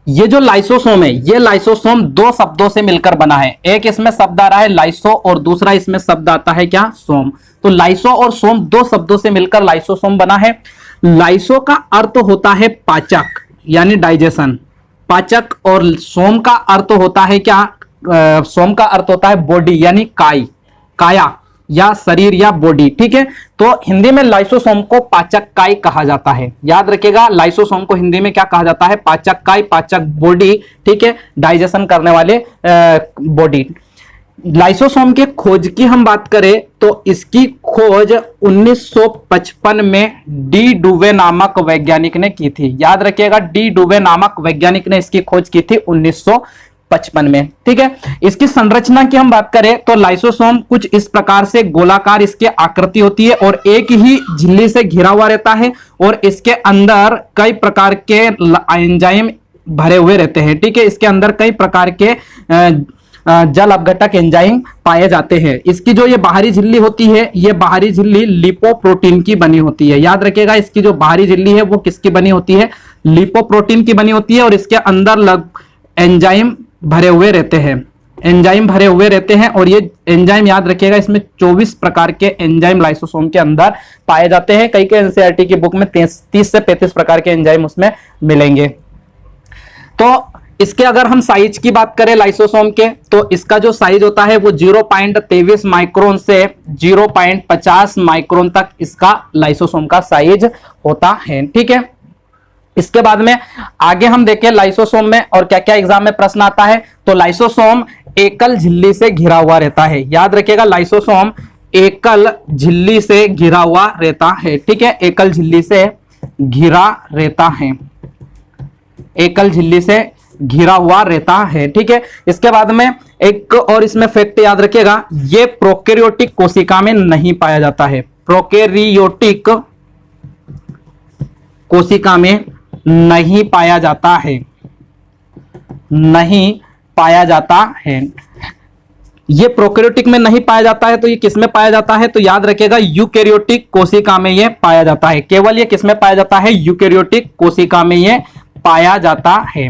ये जो लाइसोसोम है, ये लाइसोसोम दो शब्दों से मिलकर बना है। एक इसमें शब्द आ रहा है लाइसो और दूसरा इसमें शब्द आता है क्या, सोम। तो लाइसो और सोम दो शब्दों से मिलकर लाइसोसोम बना है। लाइसो का अर्थ होता है पाचक यानी डाइजेशन, पाचक, और सोम का अर्थ होता है क्या, सोम का अर्थ होता है बॉडी यानी काया या शरीर या बॉडी। ठीक है, तो हिंदी में लाइसोसोम को पाचक काय कहा जाता है। याद रखिएगा, लाइसोसोम को हिंदी में क्या कहा जाता है, पाचक काय, पाचक बॉडी। ठीक है, डाइजेशन करने वाले बॉडी। लाइसोसोम के खोज की हम बात करें तो इसकी खोज 1955 में डी डुवे नामक वैज्ञानिक ने की थी। याद रखिएगा, डी डुवे नामक वैज्ञानिक ने इसकी खोज की थी 1955 में। ठीक है, इसकी संरचना की हम बात करें तो लाइसोसोम कुछ इस प्रकार से गोलाकार इसकी आकृति होती है और एक ही झिल्ली से घिरा हुआ रहता है और इसके अंदर कई प्रकार के एंजाइम भरे हुए रहते हैं। ठीक है, इसके अंदर कई प्रकार के जल अपघटक एंजाइम पाए जाते हैं। इसकी जो ये बाहरी झिल्ली होती है, ये बाहरी झिल्ली लिपोप्रोटीन की बनी होती है। याद रखिएगा, इसकी जो बाहरी झिल्ली है वो किसकी बनी होती है, लिपोप्रोटीन की बनी होती है और इसके अंदर एंजाइम भरे हुए रहते हैं, एंजाइम भरे हुए रहते हैं। और ये एंजाइम याद रखिएगा, इसमें 24 प्रकार के एंजाइम लाइसोसोम के अंदर पाए जाते हैं। कई एनसीईआरटी की बुक में 30 से 35 प्रकार के एंजाइम उसमें मिलेंगे। तो इसके अगर हम साइज की बात करें लाइसोसोम के, तो इसका जो साइज होता है वो 0.23 माइक्रोन से 0.50 माइक्रोन तक इसका लाइसोसोम का साइज होता है। ठीक है, इसके बाद में आगे हम देखें लाइसोसोम में और क्या क्या एग्जाम में प्रश्न आता है। तो लाइसोसोम एकल झिल्ली से घिरा हुआ रहता है। याद रखिएगा, लाइसोसोम एकल झिल्ली से घिरा हुआ रहता है। ठीक है, एकल झिल्ली से घिरा रहता है, एकल झिल्ली से घिरा हुआ रहता है। ठीक है, इसके बाद में एक और इसमें फैक्ट याद रखिएगा, ये प्रोकैरियोटिक कोशिका में नहीं पाया जाता है। प्रोकैरियोटिक कोशिका में नहीं पाया जाता है, नहीं पाया जाता है। ये प्रोकैरियोटिक में नहीं पाया जाता है, तो ये किसमें पाया जाता है, तो याद रखिएगा यूकैरियोटिक कोशिका में ये पाया जाता है। केवल ये किसमें पाया जाता है, यूकैरियोटिक कोशिका में ये पाया जाता है,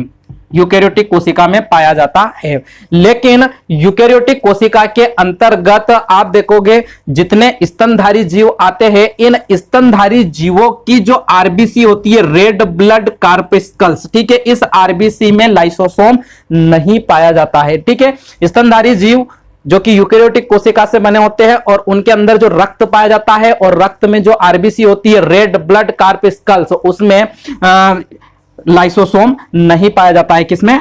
यूकैरियोटिक कोशिका में पाया जाता है। लेकिन यूकैरियोटिक कोशिका के अंतर्गत आप देखोगे जितने स्तनधारी जीव आते हैं, इन स्तनधारी जीवों की जो आरबीसी होती है, रेड ब्लड कार्पिस्कल्स, ठीक है, इस आरबीसी में लाइसोसोम नहीं पाया जाता है। ठीक है, स्तनधारी जीव जो कि यूकैरियोटिक कोशिका से बने होते हैं और उनके अंदर जो रक्त पाया जाता है और रक्त में जो आरबीसी होती है, रेड ब्लड कार्पिस्कल्स, उसमें लाइसोसोम नहीं पाया जाता है। किसमें,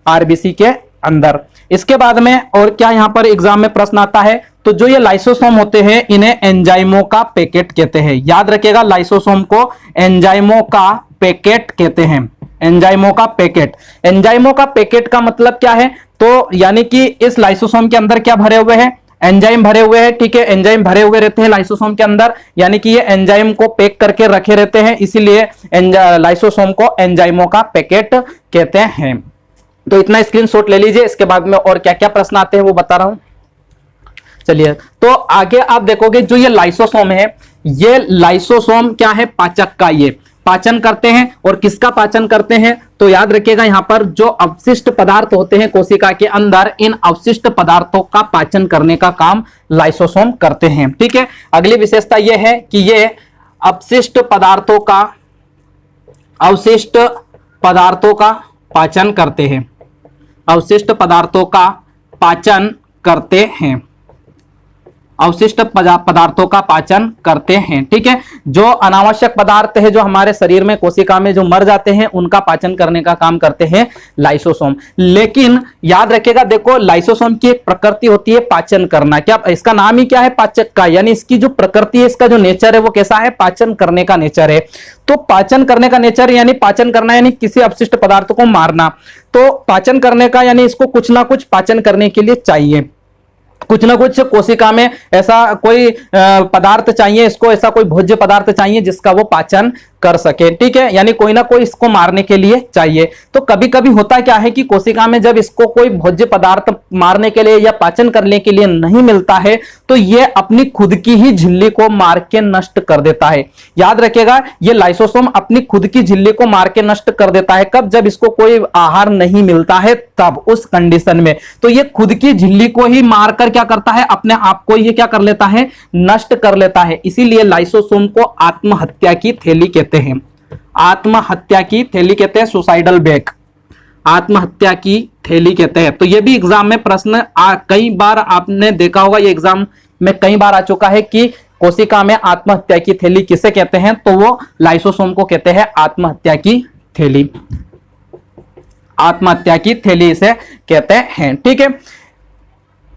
आरबीसी के अंदर। इसके बाद में और क्या यहां पर एग्जाम में प्रश्न आता है, तो जो ये लाइसोसोम होते हैं इन्हें एंजाइमों का पैकेट कहते हैं। याद रखिएगा, लाइसोसोम को एंजाइमों का पैकेट कहते हैं, एंजाइमों का पैकेट। एंजाइमों का पैकेट का मतलब क्या है, तो यानी कि इस लाइसोसोम के अंदर क्या भरे हुए हैं, एंजाइम भरे हुए हैं, ठीक है, एंजाइम भरे हुए रहते हैं लाइसोसोम के अंदर, यानी कि ये एंजाइम को पैक करके रखे रहते हैं, इसीलिए लाइसोसोम को एंजाइमों का पैकेट कहते हैं। तो इतना स्क्रीनशॉट ले लीजिए, इसके बाद में और क्या क्या प्रश्न आते हैं वो बता रहा हूं। चलिए, तो आगे आप देखोगे जो ये लाइसोसोम है, ये लाइसोसोम क्या है, पाचक का, ये पाचन करते हैं। और किसका पाचन करते हैं, तो याद रखिएगा यहां पर जो अवशिष्ट पदार्थ होते हैं कोशिका के अंदर, इन अवशिष्ट पदार्थों का पाचन करने का काम लाइसोसोम करते हैं, ठीक है। अगली विशेषता यह है कि ये अवशिष्ट पदार्थों का पाचन करते हैं, अवशिष्ट पदार्थों का पाचन करते हैं, अवशिष्ट पदार्थों का पाचन करते हैं, ठीक है। जो अनावश्यक पदार्थ है जो हमारे शरीर में कोशिका में जो मर जाते हैं उनका पाचन करने का काम करते हैं लाइसोसोम। लेकिन याद रखिएगा, देखो लाइसोसोम की एक प्रकृति होती है पाचन करना, क्या इसका नाम ही क्या है, पाचक का, यानी इसकी जो प्रकृति है, इसका जो नेचर है वो कैसा है, पाचन करने का नेचर है। तो पाचन करने का नेचर यानी पाचन करना यानी किसी अपशिष्ट पदार्थ को मारना। तो पाचन करने का यानी इसको कुछ ना कुछ पाचन करने के लिए चाहिए, कुछ ना कुछ कोशिका में ऐसा कोई पदार्थ चाहिए, इसको ऐसा कोई भोज्य पदार्थ चाहिए जिसका वो पाचन कर सके, ठीक है, यानी कोई ना कोई इसको मारने के लिए चाहिए। तो कभी कभी होता क्या है कि कोशिका में जब इसको कोई भोज्य पदार्थ मारने के लिए या पाचन करने के लिए नहीं मिलता है तो ये अपनी खुद की ही झिल्ली को मार के नष्ट कर देता है। याद रखिएगा, ये लाइसोसोम अपनी खुद की झिल्ली को मार के नष्ट कर देता है, कब, जब इसको कोई आहार नहीं मिलता है तब, उस कंडीशन में। तो ये खुद की झिल्ली को ही मारकर क्या करता है, अपने आप को ये क्या कर लेता है, नष्ट कर लेता है। इसीलिए लाइसोसोम को आत्महत्या की थैली कहते हैं, आत्महत्या की थैली कहते हैं, सुसाइडल बैग, आत्महत्या की थैली कहते हैं। तो ये भी एग्जाम में प्रश्न कई बार आपने देखा होगा, ये एग्जाम में कई बार आ चुका है कि कोशिका में आत्महत्या की थैली किसे कहते हैं, तो वो लाइसोसोम को कहते हैं आत्महत्या की थैली, आत्महत्या की थैली इसे कहते हैं, ठीक है।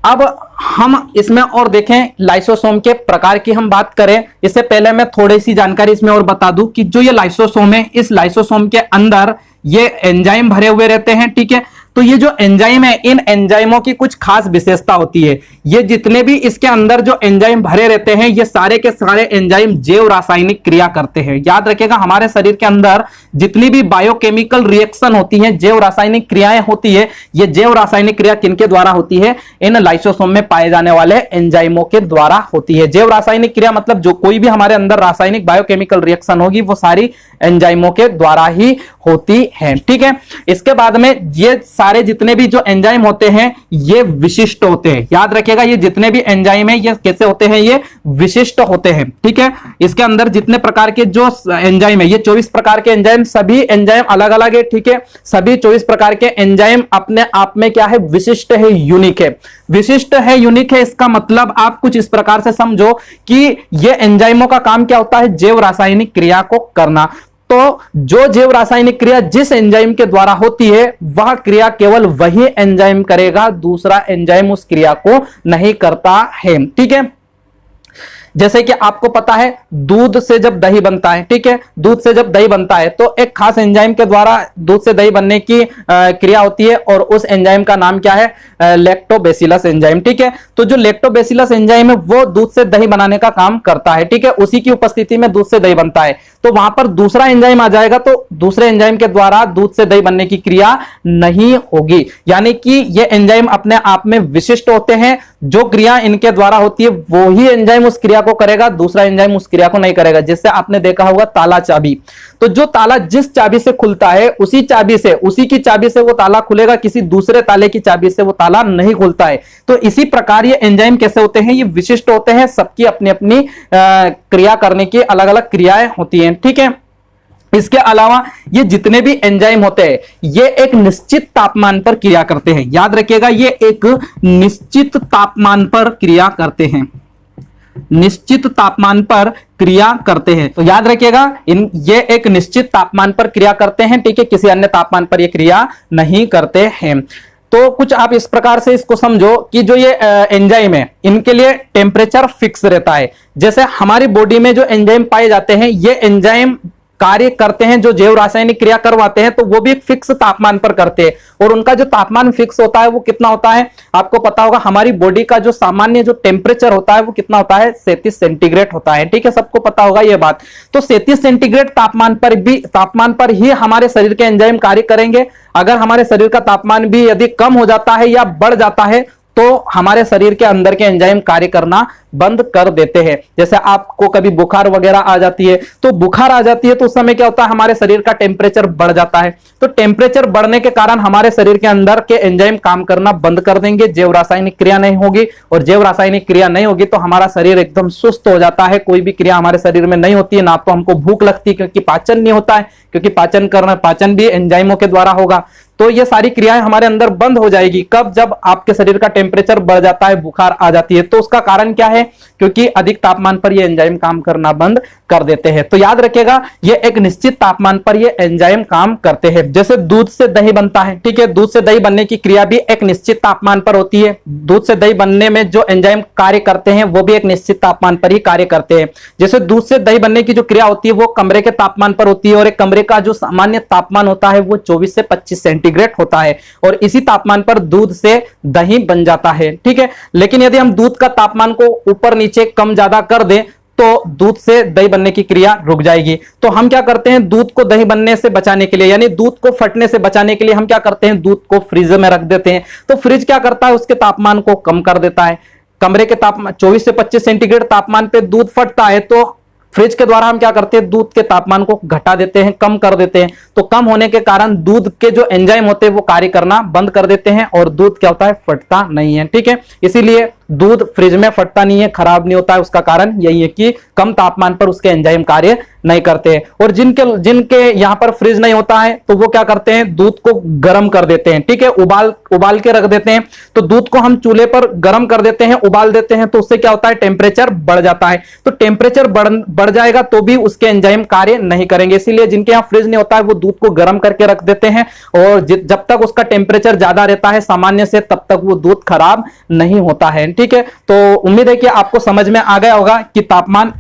अब हम इसमें और देखें, लाइसोसोम के प्रकार की हम बात करें, इससे पहले मैं थोड़ी सी जानकारी इसमें और बता दूं कि जो ये लाइसोसोम है, इस लाइसोसोम के अंदर ये एंजाइम भरे हुए रहते हैं, ठीक है। तो ये जो एंजाइम है, इन एंजाइमों की कुछ खास विशेषता होती है। ये जितने भी इसके अंदर जो एंजाइम भरे रहते हैं, ये सारे के सारे एंजाइम जैव रासायनिक क्रिया करते हैं। याद रखिएगा, हमारे शरीर के अंदर जितनी भी बायोकेमिकल रिएक्शन होती है, जैव रासायनिक क्रियाएं होती है, ये जैव रासायनिक क्रिया किनके द्वारा होती है, इन लाइसोसोम में पाए जाने वाले एंजाइमों के द्वारा होती है। जैव रासायनिक क्रिया मतलब जो कोई भी हमारे अंदर रासायनिक बायोकेमिकल रिएक्शन होगी वो सारी एंजाइमों के द्वारा ही होती है, ठीक है। इसके बाद में ये सारे जितने भी जो एंजाइम होते हैं ये विशिष्ट होते हैं। याद रखिएगा, ये जितने भी एंजाइम है ये कैसे होते हैं, ये विशिष्ट होते हैं, ठीक है। इसके अंदर जितने प्रकार के जो एंजाइम है, ये 24 प्रकार के एंजाइम, सभी एंजाइम अलग अलग है, ठीक है। सभी 24 प्रकार के एंजाइम अपने आप में क्या है, विशिष्ट है, यूनिक है। विशिष्ट है, यूनिक है, इसका मतलब आप कुछ इस प्रकार से समझो कि ये एंजाइमों का काम क्या होता है, जैव रासायनिक क्रिया को करना। तो जो जैव रासायनिक क्रिया जिस एंजाइम के द्वारा होती है वह क्रिया केवल वही एंजाइम करेगा, दूसरा एंजाइम उस क्रिया को नहीं करता है, ठीक है। जैसे कि आपको पता है दूध से जब दही बनता है, ठीक है, दूध से जब दही बनता है तो एक खास एंजाइम के द्वारा दूध से दही बनने की क्रिया होती है और उस एंजाइम का नाम क्या है, लैक्टोबैसिलस एंजाइम, ठीक है। तो जो लैक्टोबैसिलस एंजाइम है वो दूध से दही बनाने का काम करता है, ठीक है, उसी की उपस्थिति में दूध से दही बनता है। तो वहां पर दूसरा एंजाइम आ जाएगा, तो दूसरे एंजाइम के द्वारा दूध से दही बनने की क्रिया नहीं होगी। यानी कि ये एंजाइम अपने आप में विशिष्ट होते हैं, जो क्रिया इनके द्वारा होती है वो ही एंजाइम उस क्रिया को करेगा, दूसरा एंजाइम उस क्रिया को नहीं करेगा। जिससे आपने देखा होगा ताला चाबी, तो जो ताला जिस चाबी से खुलता है उसी की चाबी से वो ताला खुलेगा, किसी दूसरे ताले की चाबी से वो ताला नहीं खुलता है। तो इसी प्रकार ये एंजाइम कैसे होते हैं, ये विशिष्ट होते हैं, सबकी अपनी अपनी क्रिया करने की अलग अलग क्रियाएं होती हैं, ठीक है। इसके अलावा ये जितने भी एंजाइम होते हैं ये एक निश्चित तापमान पर क्रिया करते हैं। याद रखिएगा, ये एक निश्चित तापमान पर क्रिया करते हैं, निश्चित तापमान पर क्रिया करते हैं। तो याद रखिएगा, ये एक निश्चित तापमान पर क्रिया करते हैं, ठीक है, किसी अन्य तापमान पर ये क्रिया नहीं करते हैं। तो कुछ आप इस प्रकार से इसको समझो कि जो ये एंजाइम है इनके लिए टेम्परेचर फिक्स रहता है। जैसे हमारी बॉडी में जो एंजाइम पाए जाते हैं ये एंजाइम कार्य करते हैं, जो जैव रासायनिक क्रिया करवाते हैं, तो वो भी एक फिक्स तापमान पर करते हैं। और उनका जो तापमान फिक्स होता है वो कितना होता है, आपको पता होगा, हमारी बॉडी का जो सामान्य जो टेम्परेचर होता है वो कितना होता है, 37 सेंटीग्रेड होता है। ठीक है, सबको पता होगा ये बात। तो 37 सेंटीग्रेड तापमान पर ही हमारे शरीर के एंजाइम कार्य करेंगे। अगर हमारे शरीर का तापमान भी यदि कम हो जाता है या बढ़ जाता है तो हमारे शरीर के अंदर के एंजाइम कार्य करना बंद कर देते हैं। जैसे आपको कभी बुखार वगैरह आ जाती है, तो बुखार आ जाती है तो उस समय क्या होता है, हमारे शरीर का टेम्परेचर बढ़ जाता है। तो टेम्परेचर बढ़ने के कारण हमारे शरीर के अंदर के एंजाइम काम करना बंद कर देंगे, जैव रासायनिक क्रिया नहीं होगी। और जैव रासायनिक क्रिया नहीं होगी तो हमारा शरीर एकदम सुस्त हो जाता है, कोई भी क्रिया हमारे शरीर में नहीं होती है, ना तो हमको भूख लगती है क्योंकि पाचन नहीं होता है, क्योंकि पाचन भी एंजाइमों के द्वारा होगा। तो ये सारी क्रियाएं हमारे अंदर बंद हो जाएगी। कब? जब आपके शरीर का टेम्परेचर बढ़ जाता है, बुखार आ जाती है। तो उसका कारण क्या है? क्योंकि अधिक तापमान पर ये एंजाइम काम करना बंद कर देते हैं। तो याद रखिएगा, ये एक निश्चित तापमान पर ये एंजाइम काम करते हैं। जैसे दूध से दही बनता है, ठीक है, दूध से दही बनने की क्रिया भी एक निश्चित तापमान पर होती है। दूध से दही बनने में जो एंजाइम कार्य करते हैं वो भी एक निश्चित तापमान पर ही कार्य करते हैं। जैसे दूध से दही बनने की जो क्रिया होती है वो कमरे के तापमान पर होती है, और एक कमरे का जो सामान्य तापमान होता है वो 24 से 25 सेंटीग्रेड होता है, और इसी तापमान पर दूध से दही बन जाता है। ठीक है, लेकिन यदि हम दूध का तापमान को ऊपर नीचे कम ज्यादा कर दें तो दूध से दही बनने की क्रिया रुक जाएगी। तो हम क्या करते हैं, दूध को दही बनने से बचाने के लिए, यानी दूध को फटने से बचाने के लिए हम क्या करते हैं, दूध को फ्रीज में रख देते हैं। तो फ्रिज क्या करता है, उसके तापमान को कम कर देता है। कमरे के तापमान 24 से 25 सेंटीग्रेड तापमान पे दूध फटता है, तो फ्रिज के द्वारा हम क्या करते हैं, दूध के तापमान को घटा देते हैं, कम कर देते हैं। तो कम होने के कारण दूध के जो एंजाइम होते हैं वो कार्य करना बंद कर देते हैं, और दूध क्या होता है, फटता नहीं है। ठीक है, इसीलिए दूध फ्रिज में फटता नहीं है, खराब नहीं होता है। उसका कारण यही है कि कम तापमान पर उसके एंजाइम कार्य नहीं करते। और जिनके यहां पर फ्रिज नहीं होता है तो वो क्या करते हैं, दूध को गर्म कर देते हैं। ठीक है, उबाल के रख देते हैं। तो दूध को हम चूल्हे पर गर्म कर देते हैं, उबाल देते हैं, तो उससे क्या होता है, टेम्परेचर बढ़ जाता है। तो टेम्परेचर बढ़ जाएगा तो भी उसके एंजाइम कार्य नहीं करेंगे। इसीलिए जिनके यहां फ्रिज नहीं होता है वो दूध को गर्म करके रख देते हैं, और जब तक उसका टेम्परेचर ज्यादा रहता है सामान्य से, तब तक वो दूध खराब नहीं होता है। ठीक है, तो उम्मीद है कि आपको समझ में आ गया होगा कि तापमान,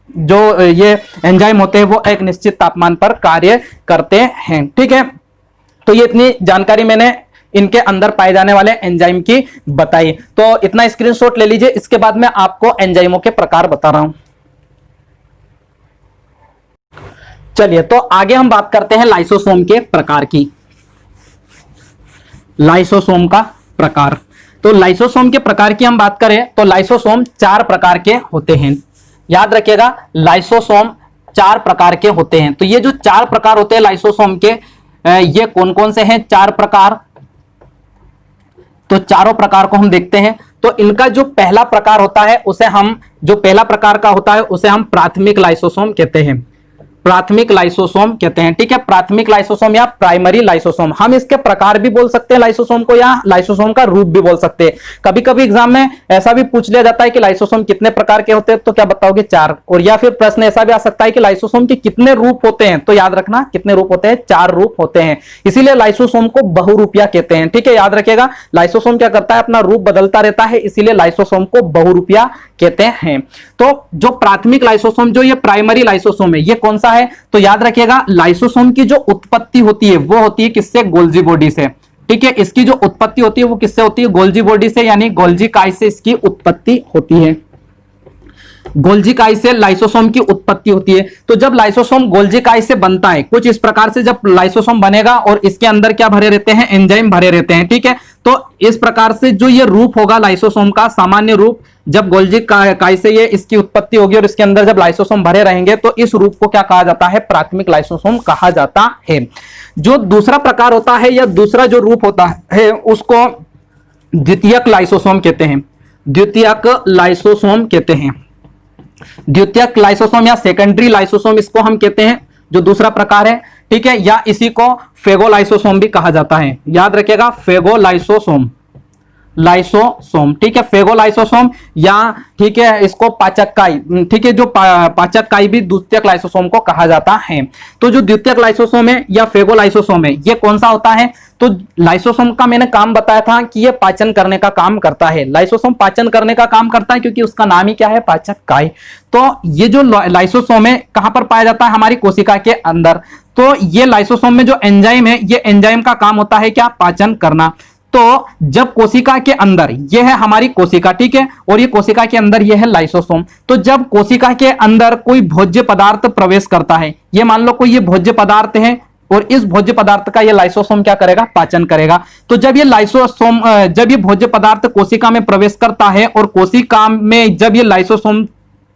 जो ये एंजाइम होते हैं वो एक निश्चित तापमान पर कार्य करते हैं। ठीक है, तो ये इतनी जानकारी मैंने इनके अंदर पाए जाने वाले एंजाइम की बताई। तो इतना स्क्रीनशॉट ले लीजिए। इसके बाद मैं आपको एंजाइमों के प्रकार बता रहा हूं। चलिए, तो आगे हम बात करते हैं लाइसोसोम के प्रकार की। लाइसोसोम का प्रकार, तो लाइसोसोम के प्रकार की हम बात करें तो लाइसोसोम 4 प्रकार के होते हैं। याद रखिएगा, लाइसोसोम 4 प्रकार के होते हैं। तो ये जो 4 प्रकार होते हैं लाइसोसोम के, ये कौन कौन से हैं 4 प्रकार? तो चारों प्रकार को हम देखते हैं। तो इनका जो पहला प्रकार होता है उसे हम, जो पहला प्रकार का होता है उसे हम प्राथमिक लाइसोसोम कहते हैं। प्राथमिक लाइसोसोम कहते हैं। ठीक है, प्राथमिक लाइसोसोम या प्राइमरी लाइसोसोम, हम इसके प्रकार भी बोल सकते हैं लाइसोसोम को, या लाइसोसोम का रूप भी बोल सकते हैं। कभी कभी एग्जाम में ऐसा भी पूछ लिया जाता है कि लाइसोसोम कितने प्रकार के होते हैं, तो क्या बताओगे, 4। और या फिर प्रश्न ऐसा भी आ सकता है कि लाइसोसोम के कितने रूप होते हैं, तो याद रखना कितने रूप होते हैं, 4 रूप होते हैं। इसीलिए लाइसोसोम को बहुरूपिया कहते हैं। ठीक है, याद रखिएगा, लाइसोसोम क्या करता है, अपना रूप बदलता रहता है, इसीलिए लाइसोसोम को बहुरूपिया कहते हैं। तो जो प्राथमिक लाइसोसोम, जो ये प्राइमरी लाइसोसोम है, ये कौन सा है? तो याद रखिएगा, लाइसोसोम की जो उत्पत्ति होती है वो होती है किससे? गोल्जी बॉडी से। ठीक है, इसकी जो उत्पत्ति होती है वो किससे होती है? गोल्जी बॉडी से, यानी गोल्जी काई से इसकी उत्पत्ति होती है। गोल्जी काई से लाइसोसोम की उत्पत्ति होती है। तो जब लाइसोसोम गोल्जी काई से बनता है, कुछ इस प्रकार से जब लाइसोसोम बनेगा और इसके अंदर क्या भरे रहते हैं? एंजाइम भरे रहते हैं। ठीक है, तो इस प्रकार से जो ये रूप होगा लाइसोसोम का, सामान्य रूप, जब गोल्जी काई से ये इसकी उत्पत्ति होगी और इसके अंदर जब लाइसोसोम भरे रहेंगे तो इस रूप को क्या कहा जाता है? प्राथमिक लाइसोसोम कहा जाता है। जो दूसरा प्रकार होता है या दूसरा जो रूप होता है उसको द्वितीयक लाइसोसोम कहते हैं। द्वितीयक लाइसोसोम कहते हैं। द्वितीयक लाइसोसोम या सेकेंडरी लाइसोसोम इसको हम कहते हैं, जो दूसरा प्रकार है। ठीक है, या इसी को फेगोलाइसोसोम भी कहा जाता है। याद रखिएगा, फेगोलाइसोसोम, लाइसोसोम, ठीक है, फेगोलाइसोसोम या ठीक है इसको पाचक काई, ठीक है, जो पाचक काई भी द्वितीयक लाइसोसोम को कहा जाता है। तो जो द्वितीयक लाइसोसोम है या फेगोलाइसोसोम है ये कौन सा होता है? तो लाइसोसोम का मैंने काम बताया था कि ये पाचन करने का काम करता है। लाइसोसोम पाचन करने का काम करता है क्योंकि उसका नाम ही क्या है? पाचक काई। तो ये जो लाइसोसोम है कहां पर पाया जाता है? हमारी कोशिका के अंदर। तो ये लाइसोसोम में जो एंजाइम है ये एंजाइम का काम होता है क्या? पाचन करना। तो जब कोशिका के अंदर, ये है हमारी कोशिका, ठीक है, और ये कोशिका के अंदर ये है लाइसोसोम। तो जब कोशिका के अंदर कोई भोज्य पदार्थ प्रवेश करता है, ये मान लो कोई ये भोज्य पदार्थ है और इस भोज्य पदार्थ का ये लाइसोसोम क्या करेगा? पाचन करेगा। तो जब ये लाइसोसोम, जब ये भोज्य पदार्थ कोशिका में प्रवेश करता है और कोशिका में जब ये लाइसोसोम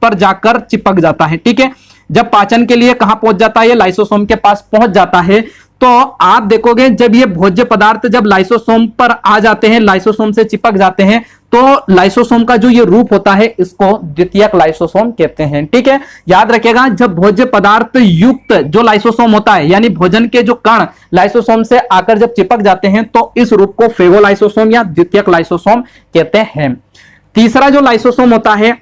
पर जाकर चिपक जाता है, ठीक है, जब पाचन के लिए कहां पहुंच जाता है? ये लाइसोसोम के पास पहुंच जाता है। तो आप देखोगे जब ये भोज्य पदार्थ जब लाइसोसोम पर आ जाते हैं, लाइसोसोम से चिपक जाते हैं, तो लाइसोसोम का जो ये रूप होता है इसको द्वितीयक लाइसोसोम कहते हैं, ठीक है। याद रखिएगा जब भोज्य पदार्थ युक्त जो लाइसोसोम होता है यानी भोजन के जो कण लाइसोसोम से आकर जब चिपक जाते हैं तो इस रूप को फेगोलाइसोसोम या द्वितीयक लाइसोसोम कहते हैं। तीसरा जो लाइसोसोम होता है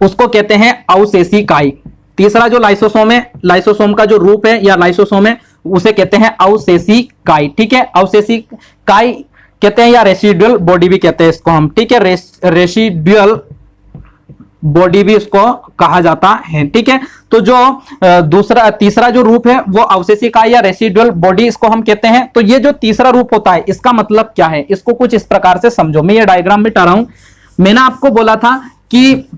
उसको कहते हैं अवशेषी काई। तीसरा जो लाइसोसोम है, लाइसोसोम का जो रूप है या लाइसोसोम है उसे कहते हैं अवशेषी काई, ठीक है। अवशेषी काई कहते हैं या रेसिडुअल बॉडी भी कहते हैं इसको हम, ठीक है, रेसिडुअल बॉडी भी इसको कहा जाता है, ठीक है। तो जो तीसरा जो रूप है वो अवशेषी काई या रेसिडुअल बॉडी इसको हम कहते हैं। तो ये जो तीसरा रूप होता है इसका मतलब क्या है, इसको कुछ इस प्रकार से समझो। मैं ये डायग्राम मिटा रहा हूं। मैंने आपको बोला था कि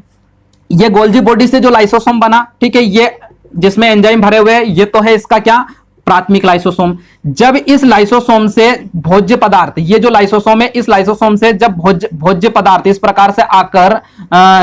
ये गोल्जी बॉडी से जो लाइसोसोम बना, ठीक है, ये जिसमें एंजाइम भरे हुए हैं, ये तो है इसका क्या? प्राथमिक लाइसोसोम। जब इस लाइसोसोम से भोज्य पदार्थ, ये जो लाइसोसोम है इस लाइसोसोम से जब भोज्य पदार्थ इस प्रकार से आकर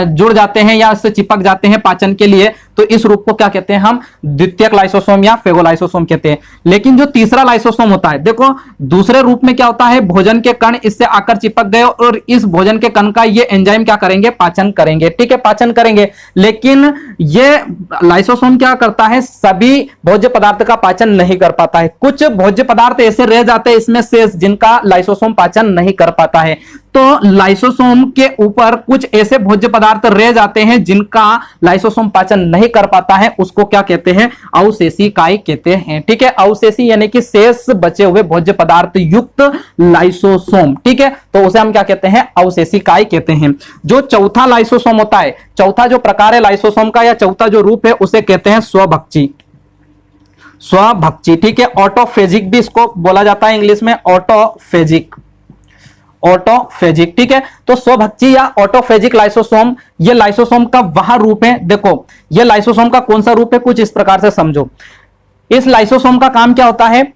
जुड़ जाते हैं या इससे चिपक जाते हैं पाचन के लिए, तो इस रूप को क्या कहते हैं हम? द्वितीयक लाइसोसोम या फेगोलाइसोसोम कहते हैं। लेकिन जो तीसरा लाइसोसोम होता है, देखो दूसरे रूप में क्या होता है? भोजन के कण इससे आकर चिपक गए और इस भोजन के कण का ये एंजाइम क्या करेंगे? पाचन करेंगे, ठीक है, पाचन करेंगे। लेकिन ये लाइसोसोम क्या करता है? सभी भोज्य पदार्थ का पाचन नहीं कर पाता है। कुछ भोज्य पदार्थ ऐसे रह जाते हैं इसमें शेष जिनका लाइसोसोम पाचन नहीं कर पाता है। तो लाइसोसोम के ऊपर कुछ ऐसे भोज्य पदार्थ रह जाते हैं जिनका लाइसोसोम पाचन नहीं कर पाता है, उसको क्या कहते हैं? अवशेषी काई कहते हैं, ठीक है। अवशेषी यानी कि शेष बचे हुए भोज्य पदार्थ युक्त लाइसोसोम, ठीक है, तो उसे हम क्या कहते हैं? अवशेषी काई कहते हैं। जो चौथा लाइसोसोम होता है, चौथा जो प्रकार है लाइसोसोम का या चौथा जो रूप है उसे कहते हैं स्वभक्षी। स्वभक्षी, ठीक है, ऑटोफेजिक भी इसको बोला जाता है इंग्लिश में, ऑटोफेजिक, ऑटोफेजिक, ठीक है। तो स्वभक्षी या ऑटोफेजिक लाइसोसोम, ये लाइसोसोम का वह रूप है। देखो ये लाइसोसोम का कौन सा रूप है, कुछ इस प्रकार से समझो। इस लाइसोसोम का काम क्या होता है?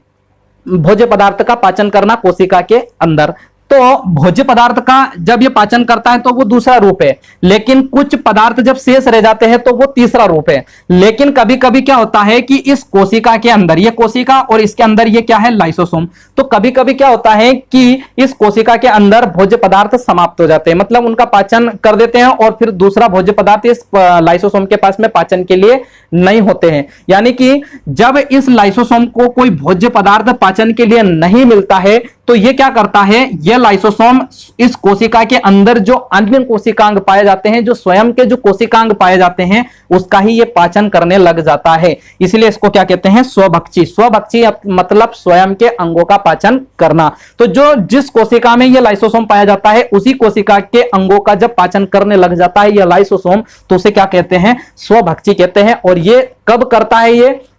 भोज्य पदार्थ का पाचन करना कोशिका के अंदर। तो भोज्य पदार्थ का जब ये पाचन करता है तो वो दूसरा रूप है, लेकिन कुछ पदार्थ जब शेष रह जाते हैं तो वो तीसरा रूप है। लेकिन कभी कभी क्या होता है कि इस कोशिका के अंदर, ये कोशिका और इसके अंदर ये क्या है? लाइसोसोम। तो कभी कभी क्या होता है कि इस कोशिका के अंदर भोज्य पदार्थ समाप्त हो जाते हैं, मतलब उनका पाचन कर देते हैं और फिर दूसरा भोज्य पदार्थ इस लाइसोसोम के पास में पाचन के लिए नहीं होते हैं। यानी कि जब इस लाइसोसोम को कोई भोज्य पदार्थ पाचन के लिए नहीं मिलता है तो ये क्या करता है? यह लाइसोसोम इस कोशिका के अंदर जो अन्य कोशिकांग पाए जाते हैं, जो स्वयं के जो कोशिकांग पाए जाते हैं, उसका ही ये पाचन करने लग जाता है। इसलिए इसको क्या कहते हैं? स्वभक्षी। स्वभक्षी मतलब स्वयं के अंगों का पाचन करना। तो जो जिस कोशिका में ये लाइसोसोम पाया जाता है उसी कोशिका के अंगों का जब पाचन करने लग जाता है यह लाइसोसोम, तो उसे क्या कहते हैं? स्वभक्षी कहते हैं। और ये कब करता है?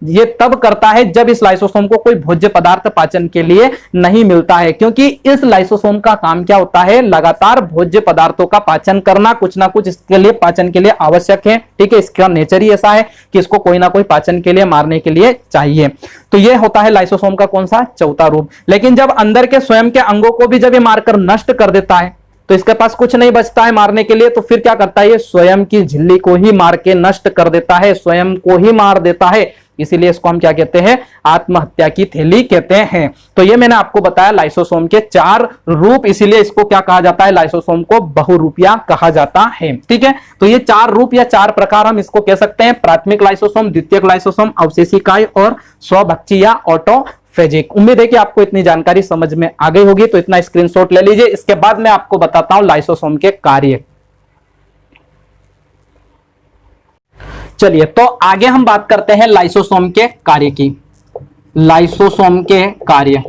ये तब करता है जब इस लाइसोसोम को कोई भोज्य पदार्थ पाचन के लिए नहीं मिलता है, क्योंकि इस लाइसोसोम का काम क्या होता है? लगातार भोज्य पदार्थों का पाचन करना, कुछ ना कुछ इसके लिए पाचन के लिए आवश्यक है, ठीक है। इसका नेचर ही ऐसा है कि इसको कोई ना कोई पाचन के लिए, मारने के लिए चाहिए। तो ये होता है लाइसोसोम का कौन सा? चौथा रूप। लेकिन जब अंदर के स्वयं के अंगों को भी जब ये मारकर नष्ट कर देता है तो इसके पास कुछ नहीं बचता है मारने के लिए, तो फिर क्या करता है? ये स्वयं की झिल्ली को ही मार के नष्ट कर देता है, स्वयं को ही मार देता है। इसीलिए इसको हम क्या कहते हैं? आत्महत्या की थैली कहते हैं। तो ये मैंने आपको बताया लाइसोसोम के 4 रूप, इसीलिए इसको क्या कहा जाता है? लाइसोसोम को बहुरूपिया कहा जाता है, ठीक है। तो ये 4 रूप या 4 प्रकार हम इसको कह सकते हैं: प्राथमिक लाइसोसोम, द्वितीयक लाइसोसोम, अवशेषी काई और स्वभक्षी या ऑटो फेजिक। उम्मीद है कि आपको इतनी जानकारी समझ में आ गई होगी, तो इतना स्क्रीनशॉट ले लीजिए। इसके बाद मैं आपको बताता हूं लाइसोसोम के कार्य। चलिए, तो आगे हम बात करते हैं लाइसोसोम के कार्य की। लाइसोसोम के कार्य,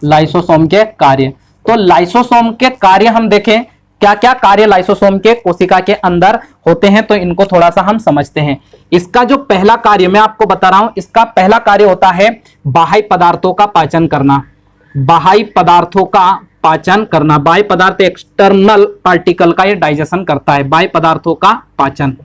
लाइसोसोम के कार्य। तो लाइसोसोम के कार्य हम देखें, क्या क्या कार्य लाइसोसोम के कोशिका के अंदर होते हैं, तो इनको थोड़ा सा हम समझते हैं। इसका जो पहला कार्य मैं आपको बता रहा हूं, इसका पहला कार्य होता है बाह्य पदार्थों का पाचन करना। बाह्य पदार्थों का पाचन करना, बाह्य पदार्थ एक्सटर्नल पार्टिकल का ये डाइजेशन करता है, बाह्य पदार्थों का पाचन।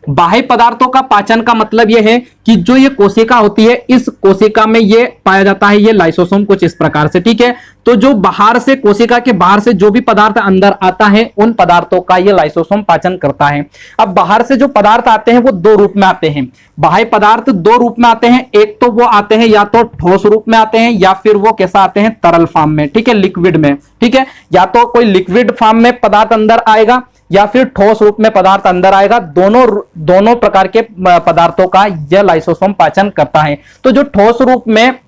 बाह्य पदार्थों का पाचन का मतलब यह है कि जो ये कोशिका होती है, इस कोशिका में ये पाया जाता है ये लाइसोसोम कुछ इस प्रकार से, ठीक है। तो जो बाहर से, कोशिका के बाहर से जो भी पदार्थ अंदर आता है, उन पदार्थों का ये लाइसोसोम पाचन करता है। अब बाहर से जो पदार्थ आते हैं वो दो रूप में आते हैं। बाह्य पदार्थ दो रूप में आते हैं, एक तो वो आते हैं या तो ठोस रूप में आते हैं, या फिर वो कैसा आते हैं, तरल फॉर्म में, ठीक है, लिक्विड में, ठीक है। या तो कोई लिक्विड फॉर्म में पदार्थ अंदर आएगा या फिर ठोस रूप में पदार्थ अंदर आएगा। दोनों प्रकार के पदार्थों का यह लाइसोसोम पाचन करता है। तो जो ठोस रूप में